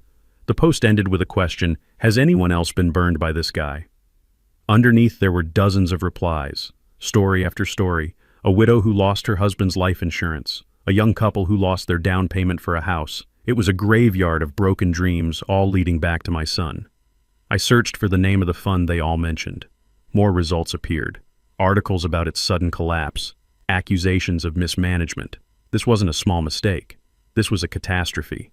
The post ended with a question, "Has anyone else been burned by this guy?" Underneath there were dozens of replies, story after story, a widow who lost her husband's life insurance, a young couple who lost their down payment for a house. It was a graveyard of broken dreams, all leading back to my son. I searched for the name of the fund they all mentioned. More results appeared. Articles about its sudden collapse. Accusations of mismanagement. This wasn't a small mistake. This was a catastrophe.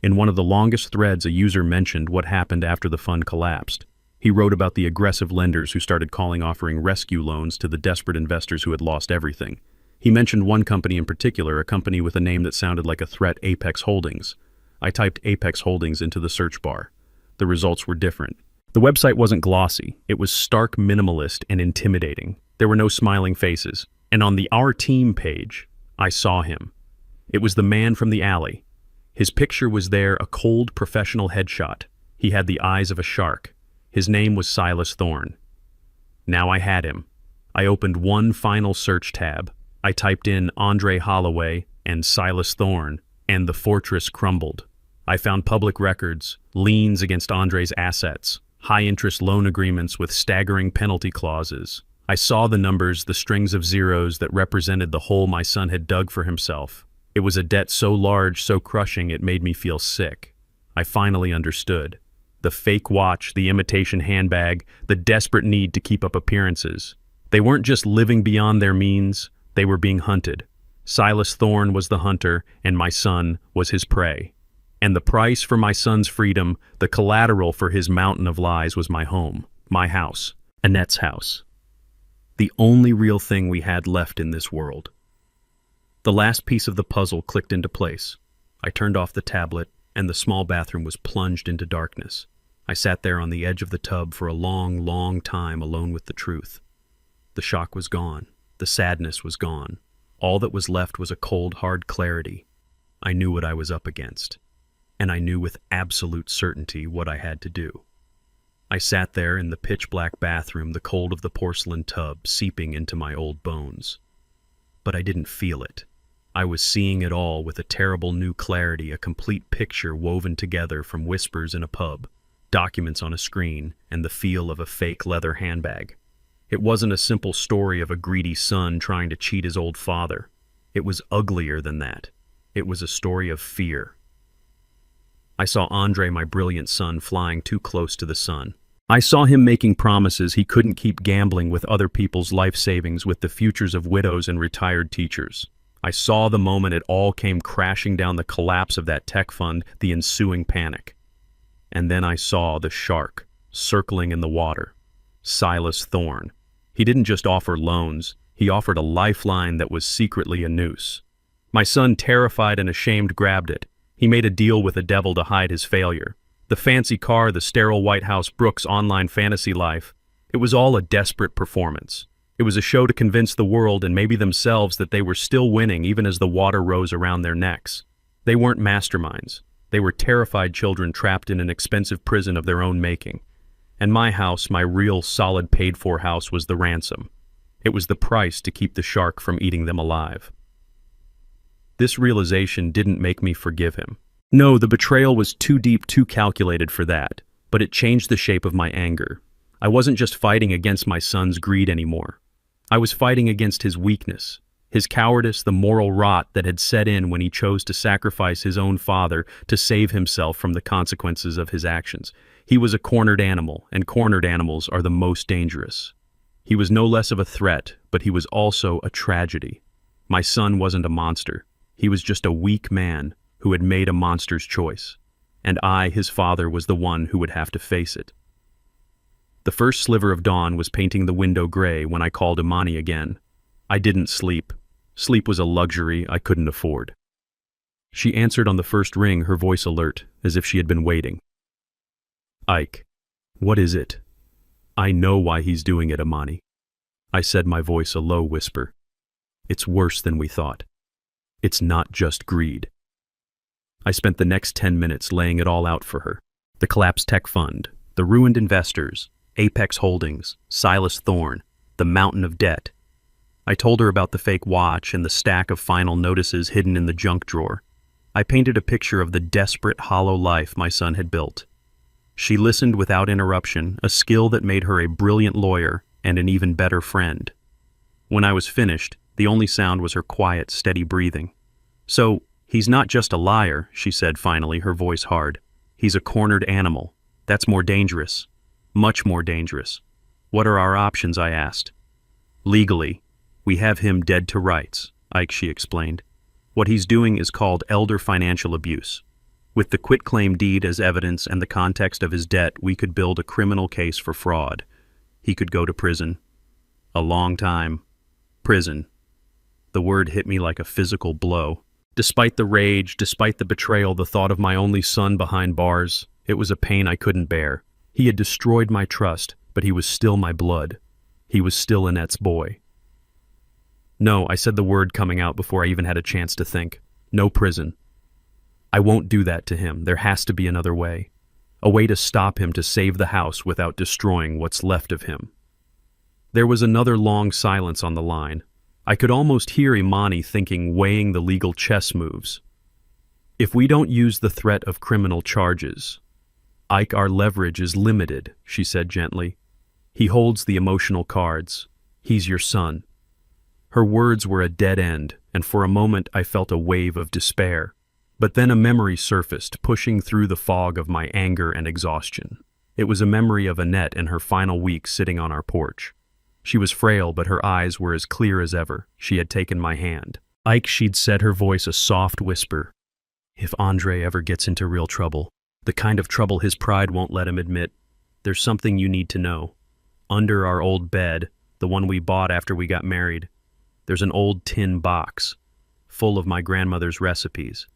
In one of the longest threads, a user mentioned what happened after the fund collapsed. He wrote about the aggressive lenders who started offering rescue loans to the desperate investors who had lost everything. He mentioned one company in particular, a company with a name that sounded like a threat, Apex Holdings. I typed Apex Holdings into the search bar. The results were different. The website wasn't glossy. It was stark, minimalist, and intimidating. There were no smiling faces. And on the Our Team page, I saw him. It was the man from the alley. His picture was there, a cold professional headshot. He had the eyes of a shark. His name was Silas Thorne. Now I had him. I opened one final search tab. I typed in Andre Holloway and Silas Thorne, and the fortress crumbled. I found public records, liens against Andre's assets, high-interest loan agreements with staggering penalty clauses. I saw the numbers, the strings of zeros that represented the hole my son had dug for himself. It was a debt so large, so crushing, it made me feel sick. I finally understood. The fake watch, the imitation handbag, the desperate need to keep up appearances. They weren't just living beyond their means, they were being hunted. Silas Thorne was the hunter, and my son was his prey. And the price for my son's freedom, the collateral for his mountain of lies, was my home, my house, Annette's house. The only real thing we had left in this world. The last piece of the puzzle clicked into place. I turned off the tablet, and the small bathroom was plunged into darkness. I sat there on the edge of the tub for a long, long time alone with the truth. The shock was gone. The sadness was gone. All that was left was a cold, hard clarity. I knew what I was up against. And I knew with absolute certainty what I had to do. I sat there in the pitch-black bathroom, the cold of the porcelain tub seeping into my old bones. But I didn't feel it. I was seeing it all with a terrible new clarity, a complete picture woven together from whispers in a pub, documents on a screen, and the feel of a fake leather handbag. It wasn't a simple story of a greedy son trying to cheat his old father. It was uglier than that. It was a story of fear. I saw Andre, my brilliant son, flying too close to the sun. I saw him making promises he couldn't keep gambling with other people's life savings, with the futures of widows and retired teachers. I saw the moment it all came crashing down, the collapse of that tech fund, the ensuing panic. And then I saw the shark circling in the water. Silas Thorne. He didn't just offer loans, he offered a lifeline that was secretly a noose. My son, terrified and ashamed, grabbed it. He made a deal with the devil to hide his failure. The fancy car, the sterile White House, Brooks' online fantasy life. It was all a desperate performance. It was a show to convince the world and maybe themselves that they were still winning even as the water rose around their necks. They weren't masterminds. They were terrified children trapped in an expensive prison of their own making. And my house, my real, solid, paid-for house, was the ransom. It was the price to keep the shark from eating them alive. This realization didn't make me forgive him. No, the betrayal was too deep, too calculated for that, but it changed the shape of my anger. I wasn't just fighting against my son's greed anymore. I was fighting against his weakness, his cowardice, the moral rot that had set in when he chose to sacrifice his own father to save himself from the consequences of his actions. He was a cornered animal, and cornered animals are the most dangerous. He was no less of a threat, but he was also a tragedy. My son wasn't a monster. He was just a weak man who had made a monster's choice, and I, his father, was the one who would have to face it. The first sliver of dawn was painting the window gray when I called Imani again. I didn't sleep. Sleep was a luxury I couldn't afford. She answered on the first ring, her voice alert, as if she had been waiting. Ike, what is it? I know why he's doing it, Imani. I said, my voice a low whisper. It's worse than we thought. It's not just greed. I spent the next 10 minutes laying it all out for her. The collapsed tech fund, the ruined investors, Apex Holdings, Silas Thorne, the mountain of debt. I told her about the fake watch and the stack of final notices hidden in the junk drawer. I painted a picture of the desperate, hollow life my son had built. She listened without interruption, a skill that made her a brilliant lawyer and an even better friend. When I was finished, the only sound was her quiet, steady breathing. So, he's not just a liar, she said finally, her voice hard. He's a cornered animal. That's more dangerous. Much more dangerous. What are our options, I asked. Legally, we have him dead to rights, Ike, she explained. What he's doing is called elder financial abuse. With the quitclaim deed as evidence and the context of his debt, we could build a criminal case for fraud. He could go to prison. A long time. Prison. The word hit me like a physical blow. Despite the rage, despite the betrayal, the thought of my only son behind bars, it was a pain I couldn't bear. He had destroyed my trust, but he was still my blood. He was still Annette's boy. No, I said the word coming out before I even had a chance to think. No prison. I won't do that to him. There has to be another way. A way to stop him, to save the house without destroying what's left of him. There was another long silence on the line. I could almost hear Imani thinking, weighing the legal chess moves. If we don't use the threat of criminal charges, Ike, our leverage is limited, she said gently. He holds the emotional cards. He's your son. Her words were a dead end, and for a moment I felt a wave of despair. But then a memory surfaced, pushing through the fog of my anger and exhaustion. It was a memory of Annette and her final week sitting on our porch. She was frail, but her eyes were as clear as ever. She had taken my hand. Ike, she'd said, her voice a soft whisper. If Andre ever gets into real trouble, the kind of trouble his pride won't let him admit, there's something you need to know. Under our old bed, the one we bought after we got married, there's an old tin box, full of my grandmother's recipes.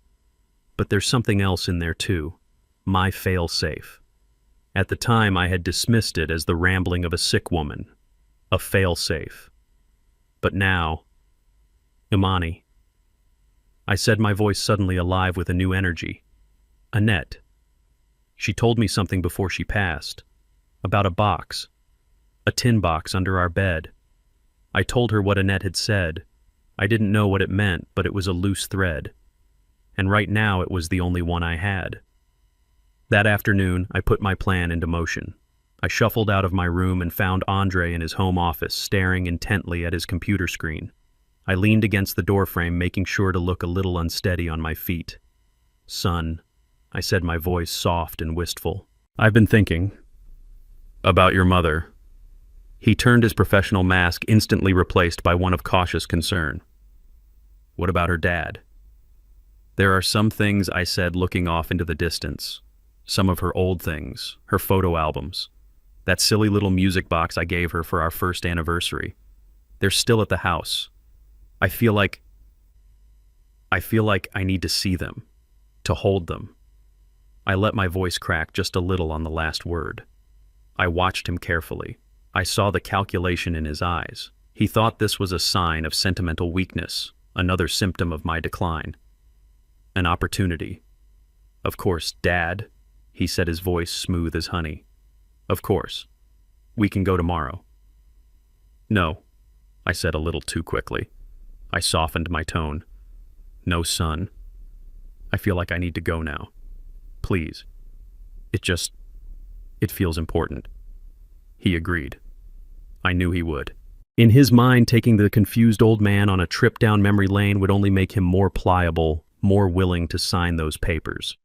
But there's something else in there too, my fail-safe. At the time, I had dismissed it as the rambling of a sick woman, a fail-safe. But now, Imani, I said, my voice suddenly alive with a new energy. Annette. She told me something before she passed, about a box, a tin box under our bed. I told her what Annette had said. I didn't know what it meant, but it was a loose thread. And right now it was the only one I had. That afternoon, I put my plan into motion. I shuffled out of my room and found Andre in his home office, staring intently at his computer screen. I leaned against the doorframe, making sure to look a little unsteady on my feet. Son, I said, my voice soft and wistful. I've been thinking about your mother. He turned his professional mask, instantly replaced by one of cautious concern. What about her dad? There are some things, I said, looking off into the distance. Some of her old things, her photo albums. That silly little music box I gave her for our first anniversary. They're still at the house. I feel like I need to see them, to hold them. I let my voice crack just a little on the last word. I watched him carefully. I saw the calculation in his eyes. He thought this was a sign of sentimental weakness, another symptom of my decline. An opportunity. Of course, Dad, he said, his voice smooth as honey. Of course. We can go tomorrow. No, I said a little too quickly. I softened my tone. No, son. I feel like I need to go now. Please. It feels important. He agreed. I knew he would. In his mind, taking the confused old man on a trip down memory lane would only make him more pliable, more willing to sign those papers.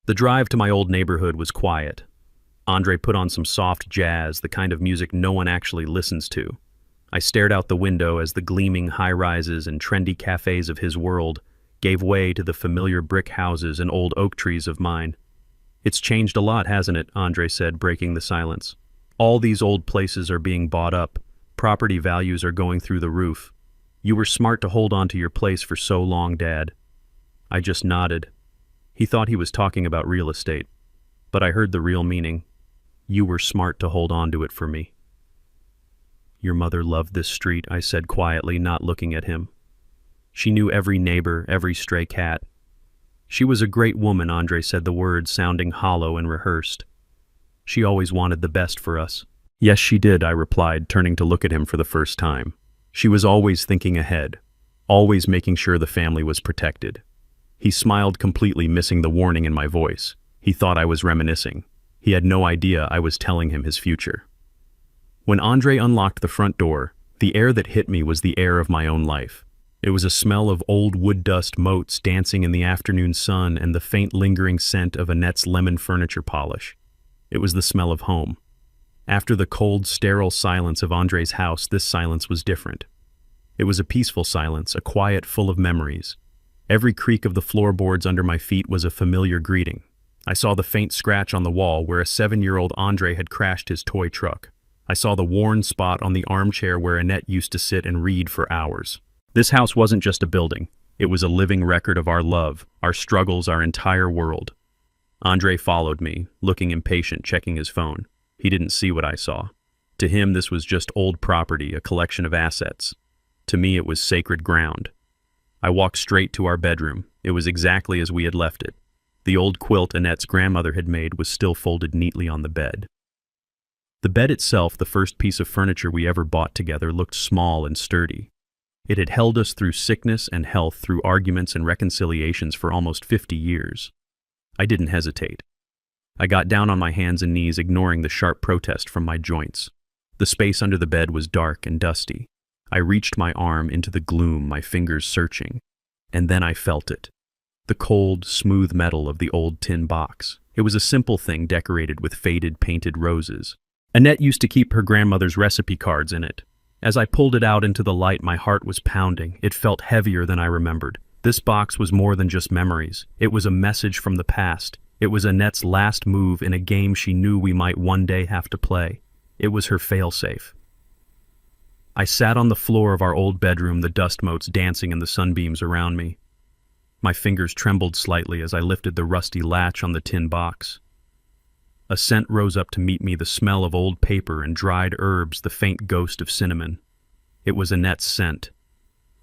The drive to my old neighborhood was quiet. Andre put on some soft jazz, the kind of music no one actually listens to. I stared out the window as the gleaming high-rises and trendy cafes of his world gave way to the familiar brick houses and old oak trees of mine. It's changed a lot, hasn't it? Andre said, breaking the silence. All these old places are being bought up. Property values are going through the roof. You were smart to hold on to your place for so long, Dad. I just nodded. He thought he was talking about real estate, but I heard the real meaning. You were smart to hold on to it for me. Your mother loved this street, I said quietly, not looking at him. She knew every neighbor, every stray cat. She was a great woman, Andre said, the words sounding hollow and rehearsed. She always wanted the best for us. Yes, she did, I replied, turning to look at him for the first time. She was always thinking ahead, always making sure the family was protected. He smiled, completely missing the warning in my voice. He thought I was reminiscing. He had no idea I was telling him his future. When Andre unlocked the front door, the air that hit me was the air of my own life. It was a smell of old wood dust motes dancing in the afternoon sun and the faint lingering scent of Annette's lemon furniture polish. It was the smell of home. After the cold, sterile silence of Andre's house, this silence was different. It was a peaceful silence, a quiet full of memories. Every creak of the floorboards under my feet was a familiar greeting. I saw the faint scratch on the wall where a 7-year-old Andre had crashed his toy truck. I saw the worn spot on the armchair where Annette used to sit and read for hours. This house wasn't just a building. It was a living record of our love, our struggles, our entire world. Andre followed me, looking impatient, checking his phone. He didn't see what I saw. To him, this was just old property, a collection of assets. To me, it was sacred ground. I walked straight to our bedroom. It was exactly as we had left it. The old quilt Annette's grandmother had made was still folded neatly on the bed. The bed itself, the first piece of furniture we ever bought together, looked small and sturdy. It had held us through sickness and health, through arguments and reconciliations for almost 50 years. I didn't hesitate. I got down on my hands and knees, ignoring the sharp protest from my joints. The space under the bed was dark and dusty. I reached my arm into the gloom, my fingers searching. And then I felt it. The cold, smooth metal of the old tin box. It was a simple thing decorated with faded, painted roses. Annette used to keep her grandmother's recipe cards in it. As I pulled it out into the light, my heart was pounding. It felt heavier than I remembered. This box was more than just memories. It was a message from the past. It was Annette's last move in a game she knew we might one day have to play. It was her failsafe. I sat on the floor of our old bedroom, the dust motes dancing in the sunbeams around me. My fingers trembled slightly as I lifted the rusty latch on the tin box. A scent rose up to meet me, the smell of old paper and dried herbs, the faint ghost of cinnamon. It was Annette's scent.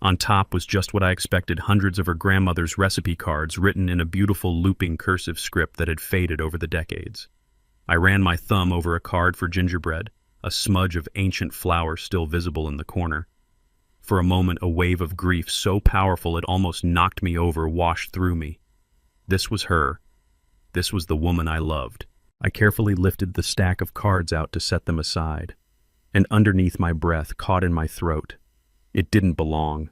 On top was just what I expected, hundreds of her grandmother's recipe cards written in a beautiful looping cursive script that had faded over the decades. I ran my thumb over a card for gingerbread, a smudge of ancient flour still visible in the corner. For a moment, a wave of grief so powerful it almost knocked me over washed through me. This was her. This was the woman I loved. I carefully lifted the stack of cards out to set them aside, and underneath my breath caught in my throat. It didn't belong.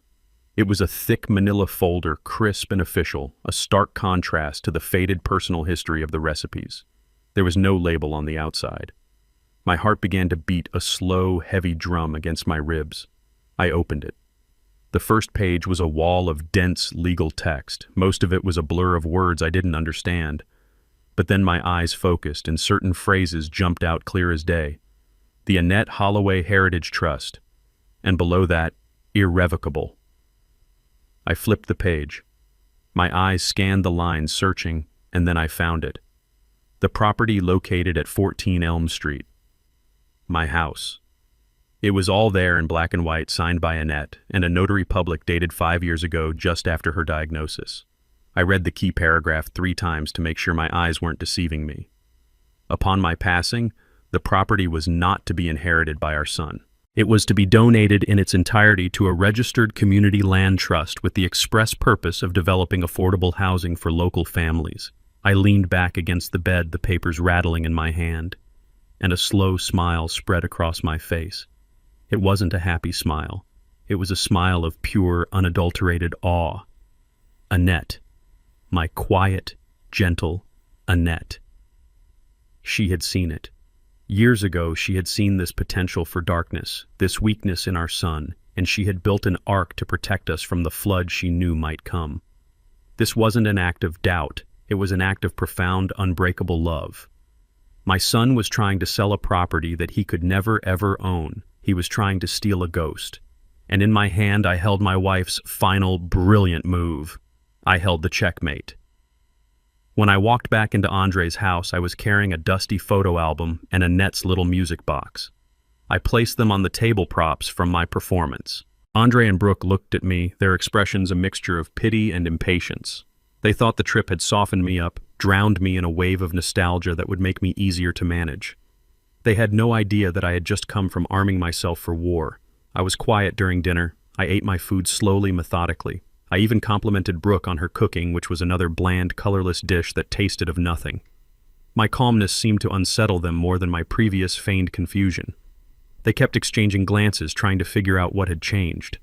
It was a thick manila folder, crisp and official, a stark contrast to the faded personal history of the recipes. There was no label on the outside. My heart began to beat a slow, heavy drum against my ribs. I opened it. The first page was a wall of dense legal text. Most of it was a blur of words I didn't understand. But then my eyes focused, and certain phrases jumped out clear as day. The Annette Holloway Heritage Trust, and below that, irrevocable. I flipped the page. My eyes scanned the lines, searching, and then I found it. The property located at 14 Elm Street. My house. It was all there in black and white, signed by Annette, and a notary public dated 5 years ago, just after her diagnosis. I read the key paragraph 3 times to make sure my eyes weren't deceiving me. Upon my passing, the property was not to be inherited by our son. It was to be donated in its entirety to a registered community land trust with the express purpose of developing affordable housing for local families. I leaned back against the bed, the papers rattling in my hand, and a slow smile spread across my face. It wasn't a happy smile. It was a smile of pure, unadulterated awe. Annette. My quiet, gentle Annette. She had seen it. Years ago, she had seen this potential for darkness, this weakness in our son, and she had built an ark to protect us from the flood she knew might come. This wasn't an act of doubt. It was an act of profound, unbreakable love. My son was trying to sell a property that he could never, ever own. He was trying to steal a ghost. And in my hand, I held my wife's final, brilliant move. I held the checkmate. When I walked back into Andre's house, I was carrying a dusty photo album and Annette's little music box. I placed them on the table props from my performance. Andre and Brooke looked at me, their expressions a mixture of pity and impatience. They thought the trip had softened me up, drowned me in a wave of nostalgia that would make me easier to manage. They had no idea that I had just come from arming myself for war. I was quiet during dinner. I ate my food slowly, methodically. I even complimented Brooke on her cooking, which was another bland, colorless dish that tasted of nothing. My calmness seemed to unsettle them more than my previous feigned confusion. They kept exchanging glances, trying to figure out what had changed.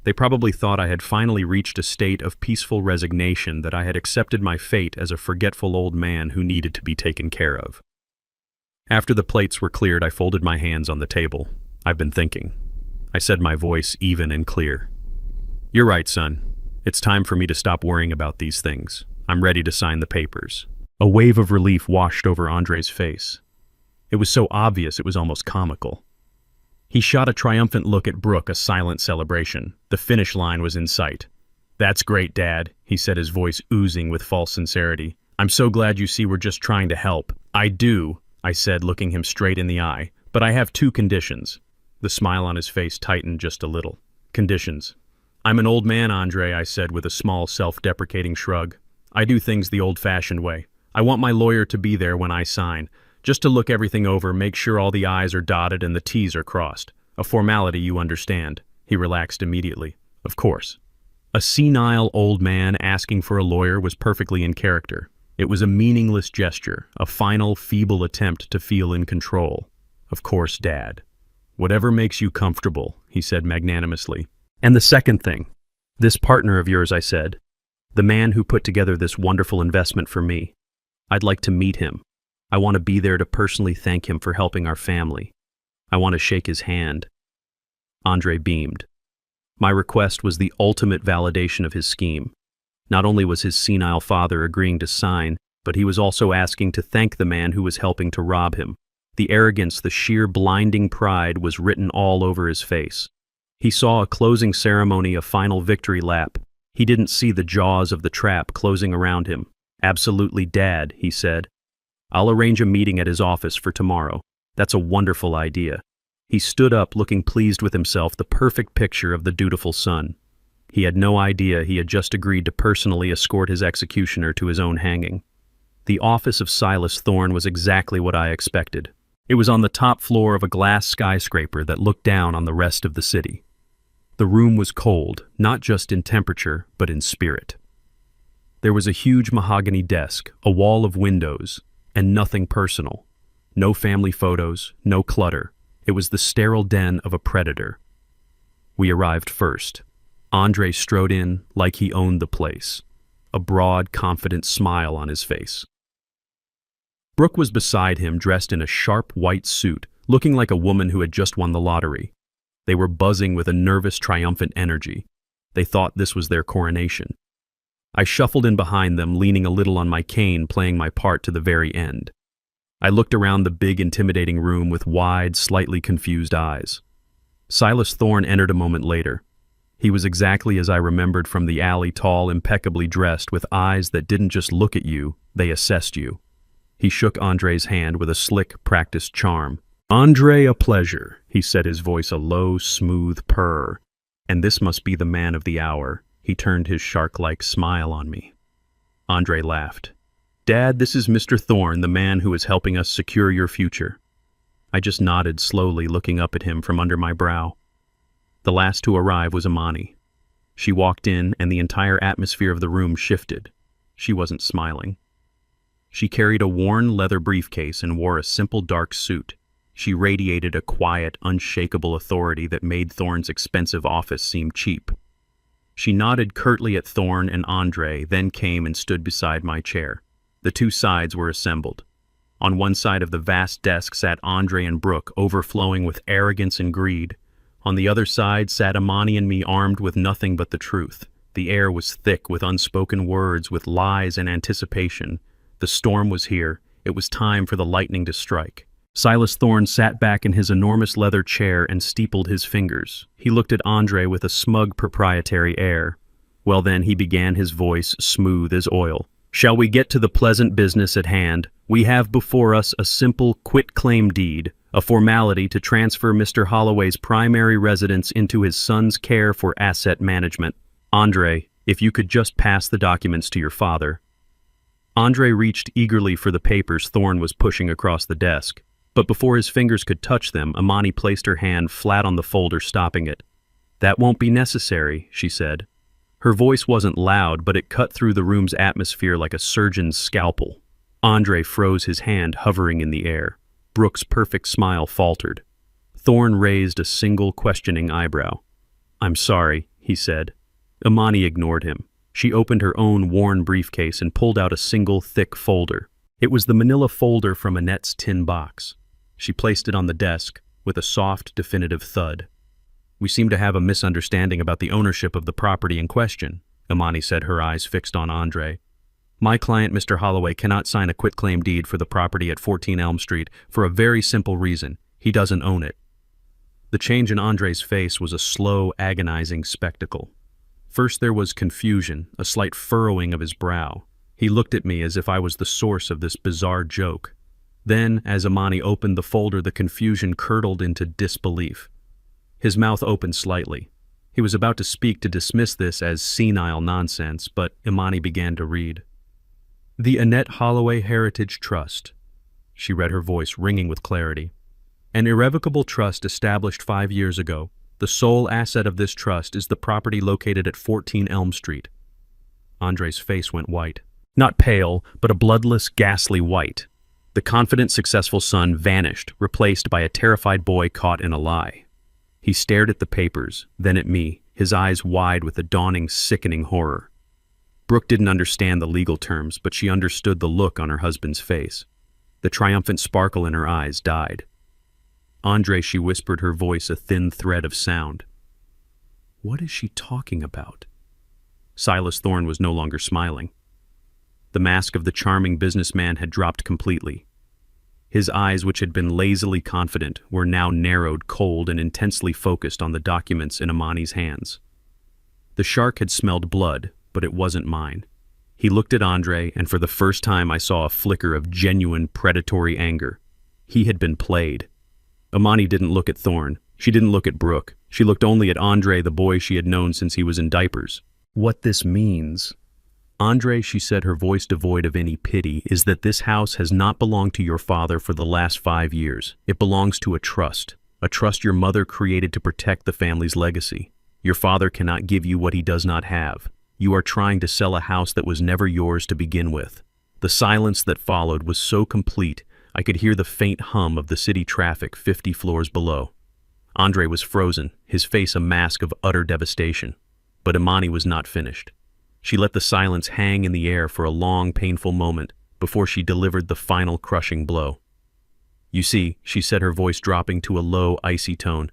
They probably thought I had finally reached a state of peaceful resignation, that I had accepted my fate as a forgetful old man who needed to be taken care of. After the plates were cleared, I folded my hands on the table. I've been thinking. I said, my voice even and clear. You're right, son. It's time for me to stop worrying about these things. I'm ready to sign the papers. A wave of relief washed over Andre's face. It was so obvious it was almost comical. He shot a triumphant look at Brooke, a silent celebration. The finish line was in sight. That's great, Dad, he said, his voice oozing with false sincerity. I'm so glad you see we're just trying to help. I do, I said, looking him straight in the eye, but I have 2 conditions. The smile on his face tightened just a little. Conditions. I'm an old man, Andre, I said with a small self-deprecating shrug. I do things the old-fashioned way. I want my lawyer to be there when I sign, just to look everything over, make sure all the I's are dotted and the T's are crossed. A formality, you understand. He relaxed immediately. Of course. A senile old man asking for a lawyer was perfectly in character. It was a meaningless gesture, a final, feeble attempt to feel in control. Of course, Dad. Whatever makes you comfortable, he said magnanimously. And the second thing, this partner of yours, I said, the man who put together this wonderful investment for me. I'd like to meet him. I want to be there to personally thank him for helping our family. I want to shake his hand. Andre beamed. My request was the ultimate validation of his scheme. Not only was his senile father agreeing to sign, but he was also asking to thank the man who was helping to rob him. The arrogance, the sheer blinding pride was written all over his face. He saw a closing ceremony, a final victory lap. He didn't see the jaws of the trap closing around him. Absolutely, Dad, he said. I'll arrange a meeting at his office for tomorrow. That's a wonderful idea. He stood up, looking pleased with himself, the perfect picture of the dutiful son. He had no idea he had just agreed to personally escort his executioner to his own hanging. The office of Silas Thorne was exactly what I expected. It was on the top floor of a glass skyscraper that looked down on the rest of the city. The room was cold, not just in temperature, but in spirit. There was a huge mahogany desk, a wall of windows, and nothing personal. No family photos, no clutter. It was the sterile den of a predator. We arrived first. Andre strode in like he owned the place, a broad, confident smile on his face. Brooke was beside him, dressed in a sharp white suit, looking like a woman who had just won the lottery. They were buzzing with a nervous, triumphant energy. They thought this was their coronation. I shuffled in behind them, leaning a little on my cane, playing my part to the very end. I looked around the big, intimidating room with wide, slightly confused eyes. Silas Thorne entered a moment later. He was exactly as I remembered from the alley, tall, impeccably dressed, with eyes that didn't just look at you, they assessed you. He shook Andre's hand with a slick, practiced charm. Andre, a pleasure, he said, his voice a low, smooth purr. And this must be the man of the hour. He turned his shark-like smile on me. Andre laughed. Dad, this is Mr. Thorne, the man who is helping us secure your future. I just nodded slowly, looking up at him from under my brow. The last to arrive was Amani. She walked in, and the entire atmosphere of the room shifted. She wasn't smiling. She carried a worn leather briefcase and wore a simple dark suit. She radiated a quiet, unshakable authority that made Thorne's expensive office seem cheap. She nodded curtly at Thorne and Andre, then came and stood beside my chair. The two sides were assembled. On one side of the vast desk sat Andre and Brooke, overflowing with arrogance and greed. On the other side sat Amani and me, armed with nothing but the truth. The air was thick with unspoken words, with lies and anticipation. The storm was here. It was time for the lightning to strike. Silas Thorne sat back in his enormous leather chair and steepled his fingers. He looked at Andre with a smug, proprietary air. Well then, he began, his voice smooth as oil. Shall we get to the pleasant business at hand? We have before us a simple quit-claim deed, a formality to transfer Mr. Holloway's primary residence into his son's care for asset management. Andre, if you could just pass the documents to your father. Andre reached eagerly for the papers Thorne was pushing across the desk. But before his fingers could touch them, Amani placed her hand flat on the folder, stopping it. That won't be necessary, she said. Her voice wasn't loud, but it cut through the room's atmosphere like a surgeon's scalpel. Andre froze, his hand hovering in the air. Brooke's perfect smile faltered. Thorne raised a single questioning eyebrow. I'm sorry, he said. Amani ignored him. She opened her own worn briefcase and pulled out a single thick folder. It was the manila folder from Annette's tin box. She placed it on the desk with a soft, definitive thud. We seem to have a misunderstanding about the ownership of the property in question, Amani said, her eyes fixed on Andre. My client, Mr. Holloway, cannot sign a quitclaim deed for the property at 14 Elm Street for a very simple reason. He doesn't own it. The change in Andre's face was a slow, agonizing spectacle. First there was confusion, a slight furrowing of his brow. He looked at me as if I was the source of this bizarre joke. Then, as Amani opened the folder, the confusion curdled into disbelief. His mouth opened slightly. He was about to speak to dismiss this as senile nonsense, but Imani began to read. The Annette Holloway Heritage Trust. She read, her voice ringing with clarity. An irrevocable trust established 5 years ago. The sole asset of this trust is the property located at 14 Elm Street. Andre's face went white. Not pale, but a bloodless, ghastly white. The confident, successful son vanished, replaced by a terrified boy caught in a lie. He stared at the papers, then at me, his eyes wide with a dawning, sickening horror. Brooke didn't understand the legal terms, but she understood the look on her husband's face. The triumphant sparkle in her eyes died. Andre, she whispered, her voice a thin thread of sound. What is she talking about? Silas Thorne was no longer smiling. The mask of the charming businessman had dropped completely. His eyes, which had been lazily confident, were now narrowed, cold, and intensely focused on the documents in Imani's hands. The shark had smelled blood, but it wasn't mine. He looked at Andre, and for the first time I saw a flicker of genuine predatory anger. He had been played. Imani didn't look at Thorne. She didn't look at Brooke. She looked only at Andre, the boy she had known since he was in diapers. What this means, Andre, she said, her voice devoid of any pity, is that this house has not belonged to your father for the last 5 years. It belongs to a trust your mother created to protect the family's legacy. Your father cannot give you what he does not have. You are trying to sell a house that was never yours to begin with. The silence that followed was so complete, I could hear the faint hum of the city traffic 50 floors below. Andre was frozen, his face a mask of utter devastation. But Imani was not finished. She let the silence hang in the air for a long, painful moment before she delivered the final crushing blow. You see, she said, her voice dropping to a low, icy tone,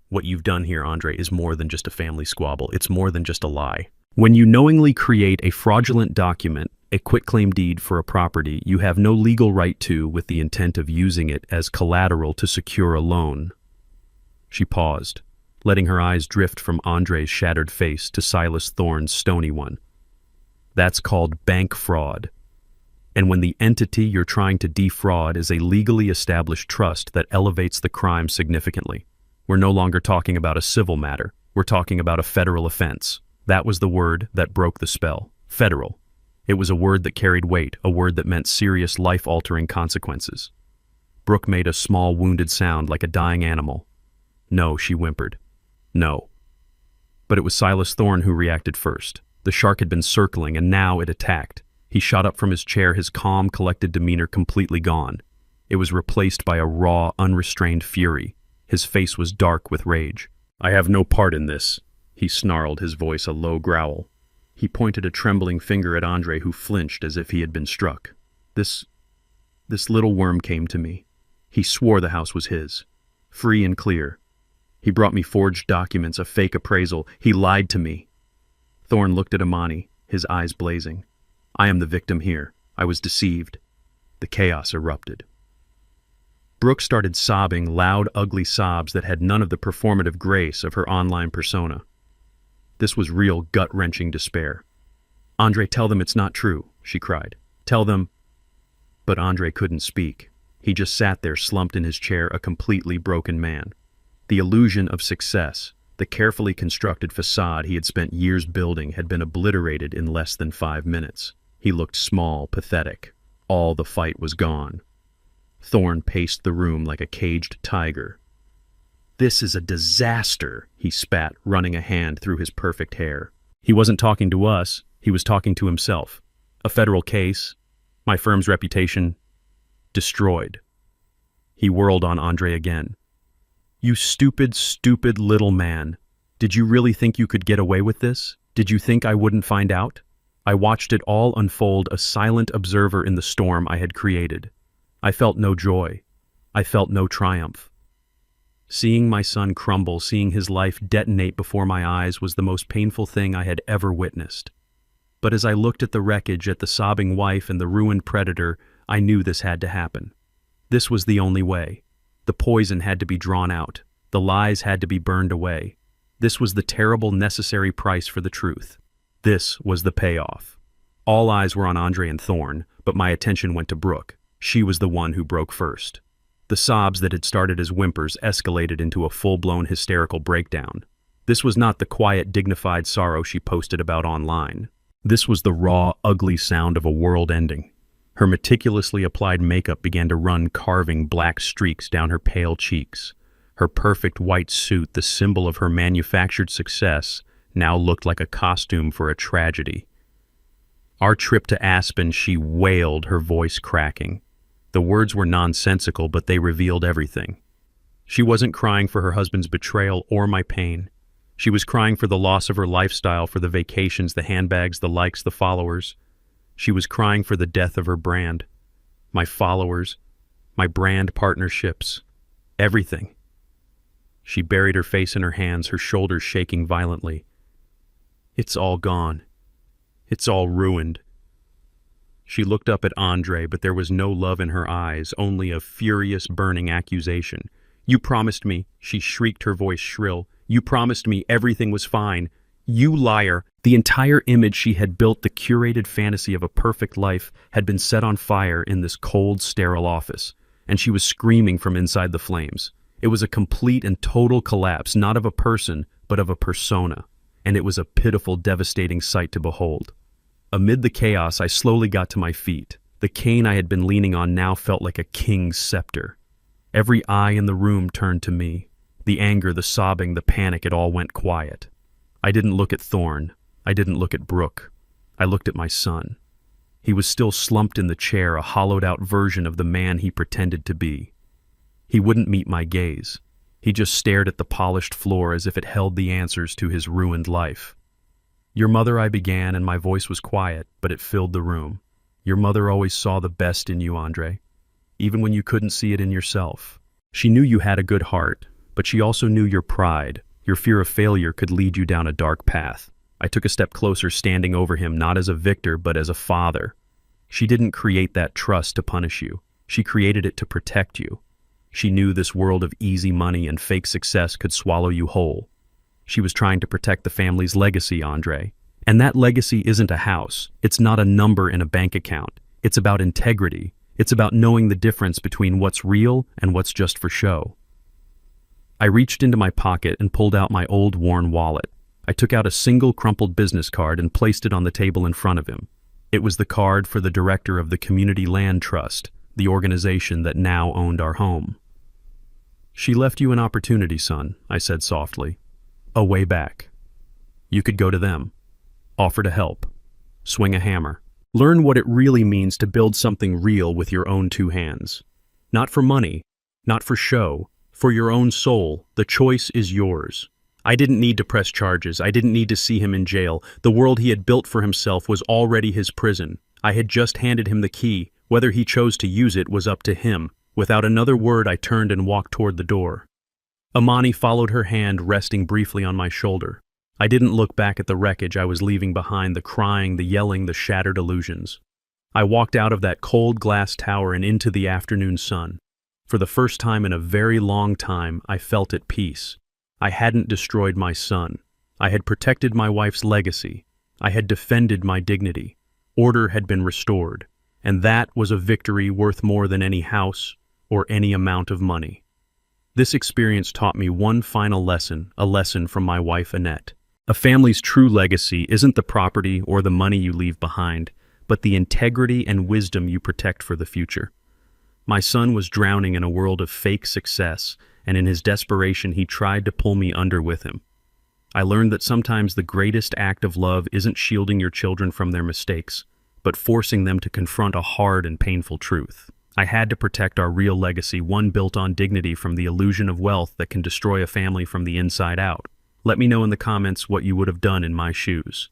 what you've done here, Andre, is more than just a family squabble. It's more than just a lie. When you knowingly create a fraudulent document, a quitclaim deed for a property you have no legal right to with the intent of using it as collateral to secure a loan. She paused, letting her eyes drift from Andre's shattered face to Silas Thorne's stony one. That's called bank fraud. And when the entity you're trying to defraud is a legally established trust, that elevates the crime significantly. We're no longer talking about a civil matter. We're talking about a federal offense. That was the word that broke the spell. Federal. It was a word that carried weight, a word that meant serious, life-altering consequences. Brooke made a small, wounded sound like a dying animal. No, she whimpered. No. But it was Silas Thorne who reacted first. The shark had been circling, and now it attacked. He shot up from his chair, his calm, collected demeanor completely gone. It was replaced by a raw, unrestrained fury. His face was dark with rage. I have no part in this, he snarled, his voice a low growl. He pointed a trembling finger at Andre, who flinched as if he had been struck. This little worm came to me. He swore the house was his. Free and clear. He brought me forged documents, a fake appraisal. He lied to me. Thorne looked at Imani, his eyes blazing. I am the victim here. I was deceived. The chaos erupted. Brooke started sobbing, loud, ugly sobs that had none of the performative grace of her online persona. This was real, gut-wrenching despair. Andre, tell them it's not true, she cried. Tell them. But Andre couldn't speak. He just sat there, slumped in his chair, a completely broken man. The illusion of success, the carefully constructed facade he had spent years building, had been obliterated in less than 5 minutes. He looked small, pathetic. All the fight was gone. Thorne paced the room like a caged tiger. This is a disaster, he spat, running a hand through his perfect hair. He wasn't talking to us, he was talking to himself. A federal case, my firm's reputation, destroyed. He whirled on Andre again. You stupid, stupid little man. Did you really think you could get away with this? Did you think I wouldn't find out? I watched it all unfold, a silent observer in the storm I had created. I felt no joy. I felt no triumph. Seeing my son crumble, seeing his life detonate before my eyes was the most painful thing I had ever witnessed. But as I looked at the wreckage, at the sobbing wife and the ruined predator, I knew this had to happen. This was the only way. The poison had to be drawn out. The lies had to be burned away. This was the terrible, necessary price for the truth. This was the payoff. All eyes were on Andre and Thorne, but my attention went to Brooke. She was the one who broke first. The sobs that had started as whimpers escalated into a full-blown hysterical breakdown. This was not the quiet, dignified sorrow she posted about online. This was the raw, ugly sound of a world ending. Her meticulously applied makeup began to run, carving black streaks down her pale cheeks. Her perfect white suit, the symbol of her manufactured success, now looked like a costume for a tragedy. Our trip to Aspen, she wailed, her voice cracking. The words were nonsensical, but they revealed everything. She wasn't crying for her husband's betrayal or my pain. She was crying for the loss of her lifestyle, for the vacations, the handbags, the likes, the followers. She was crying for the death of her brand. My followers, my brand partnerships, everything. She buried her face in her hands, her shoulders shaking violently. It's all gone. It's all ruined. She looked up at Andre, but there was no love in her eyes, only a furious, burning accusation. You promised me, she shrieked, her voice shrill. You promised me everything was fine. You liar. The entire image she had built, the curated fantasy of a perfect life, had been set on fire in this cold, sterile office, and she was screaming from inside the flames. It was a complete and total collapse, not of a person, but of a persona, and it was a pitiful, devastating sight to behold. Amid the chaos, I slowly got to my feet. The cane I had been leaning on now felt like a king's scepter. Every eye in the room turned to me. The anger, the sobbing, the panic, it all went quiet. I didn't look at Thorne. I didn't look at Brooke. I looked at my son. He was still slumped in the chair, a hollowed-out version of the man he pretended to be. He wouldn't meet my gaze. He just stared at the polished floor as if it held the answers to his ruined life. Your mother, I began, and my voice was quiet, but it filled the room. Your mother always saw the best in you, Andre, even when you couldn't see it in yourself. She knew you had a good heart, but she also knew your pride. Your fear of failure could lead you down a dark path. I took a step closer, standing over him, not as a victor, but as a father. She didn't create that trust to punish you. She created it to protect you. She knew this world of easy money and fake success could swallow you whole. She was trying to protect the family's legacy, Andre. And that legacy isn't a house. It's not a number in a bank account. It's about integrity. It's about knowing the difference between what's real and what's just for show. I reached into my pocket and pulled out my old worn wallet. I took out a single crumpled business card and placed it on the table in front of him. It was the card for the director of the Community Land Trust, the organization that now owned our home. She left you an opportunity, son, I said softly. A way back. You could go to them, offer to help, swing a hammer. Learn what it really means to build something real with your own two hands. Not for money, not for show, for your own soul. The choice is yours. I didn't need to press charges. I didn't need to see him in jail. The world he had built for himself was already his prison. I had just handed him the key. Whether he chose to use it was up to him. Without another word, I turned and walked toward the door. Amani followed, her hand resting briefly on my shoulder. I didn't look back at the wreckage I was leaving behind, the crying, the yelling, the shattered illusions. I walked out of that cold glass tower and into the afternoon sun. For the first time in a very long time, I felt at peace. I hadn't destroyed my son. I had protected my wife's legacy. I had defended my dignity. Order had been restored. And that was a victory worth more than any house or any amount of money. This experience taught me one final lesson, a lesson from my wife, Annette. A family's true legacy isn't the property or the money you leave behind, but the integrity and wisdom you protect for the future. My son was drowning in a world of fake success, and in his desperation he tried to pull me under with him. I learned that sometimes the greatest act of love isn't shielding your children from their mistakes, but forcing them to confront a hard and painful truth. I had to protect our real legacy, one built on dignity, from the illusion of wealth that can destroy a family from the inside out. Let me know in the comments what you would have done in my shoes.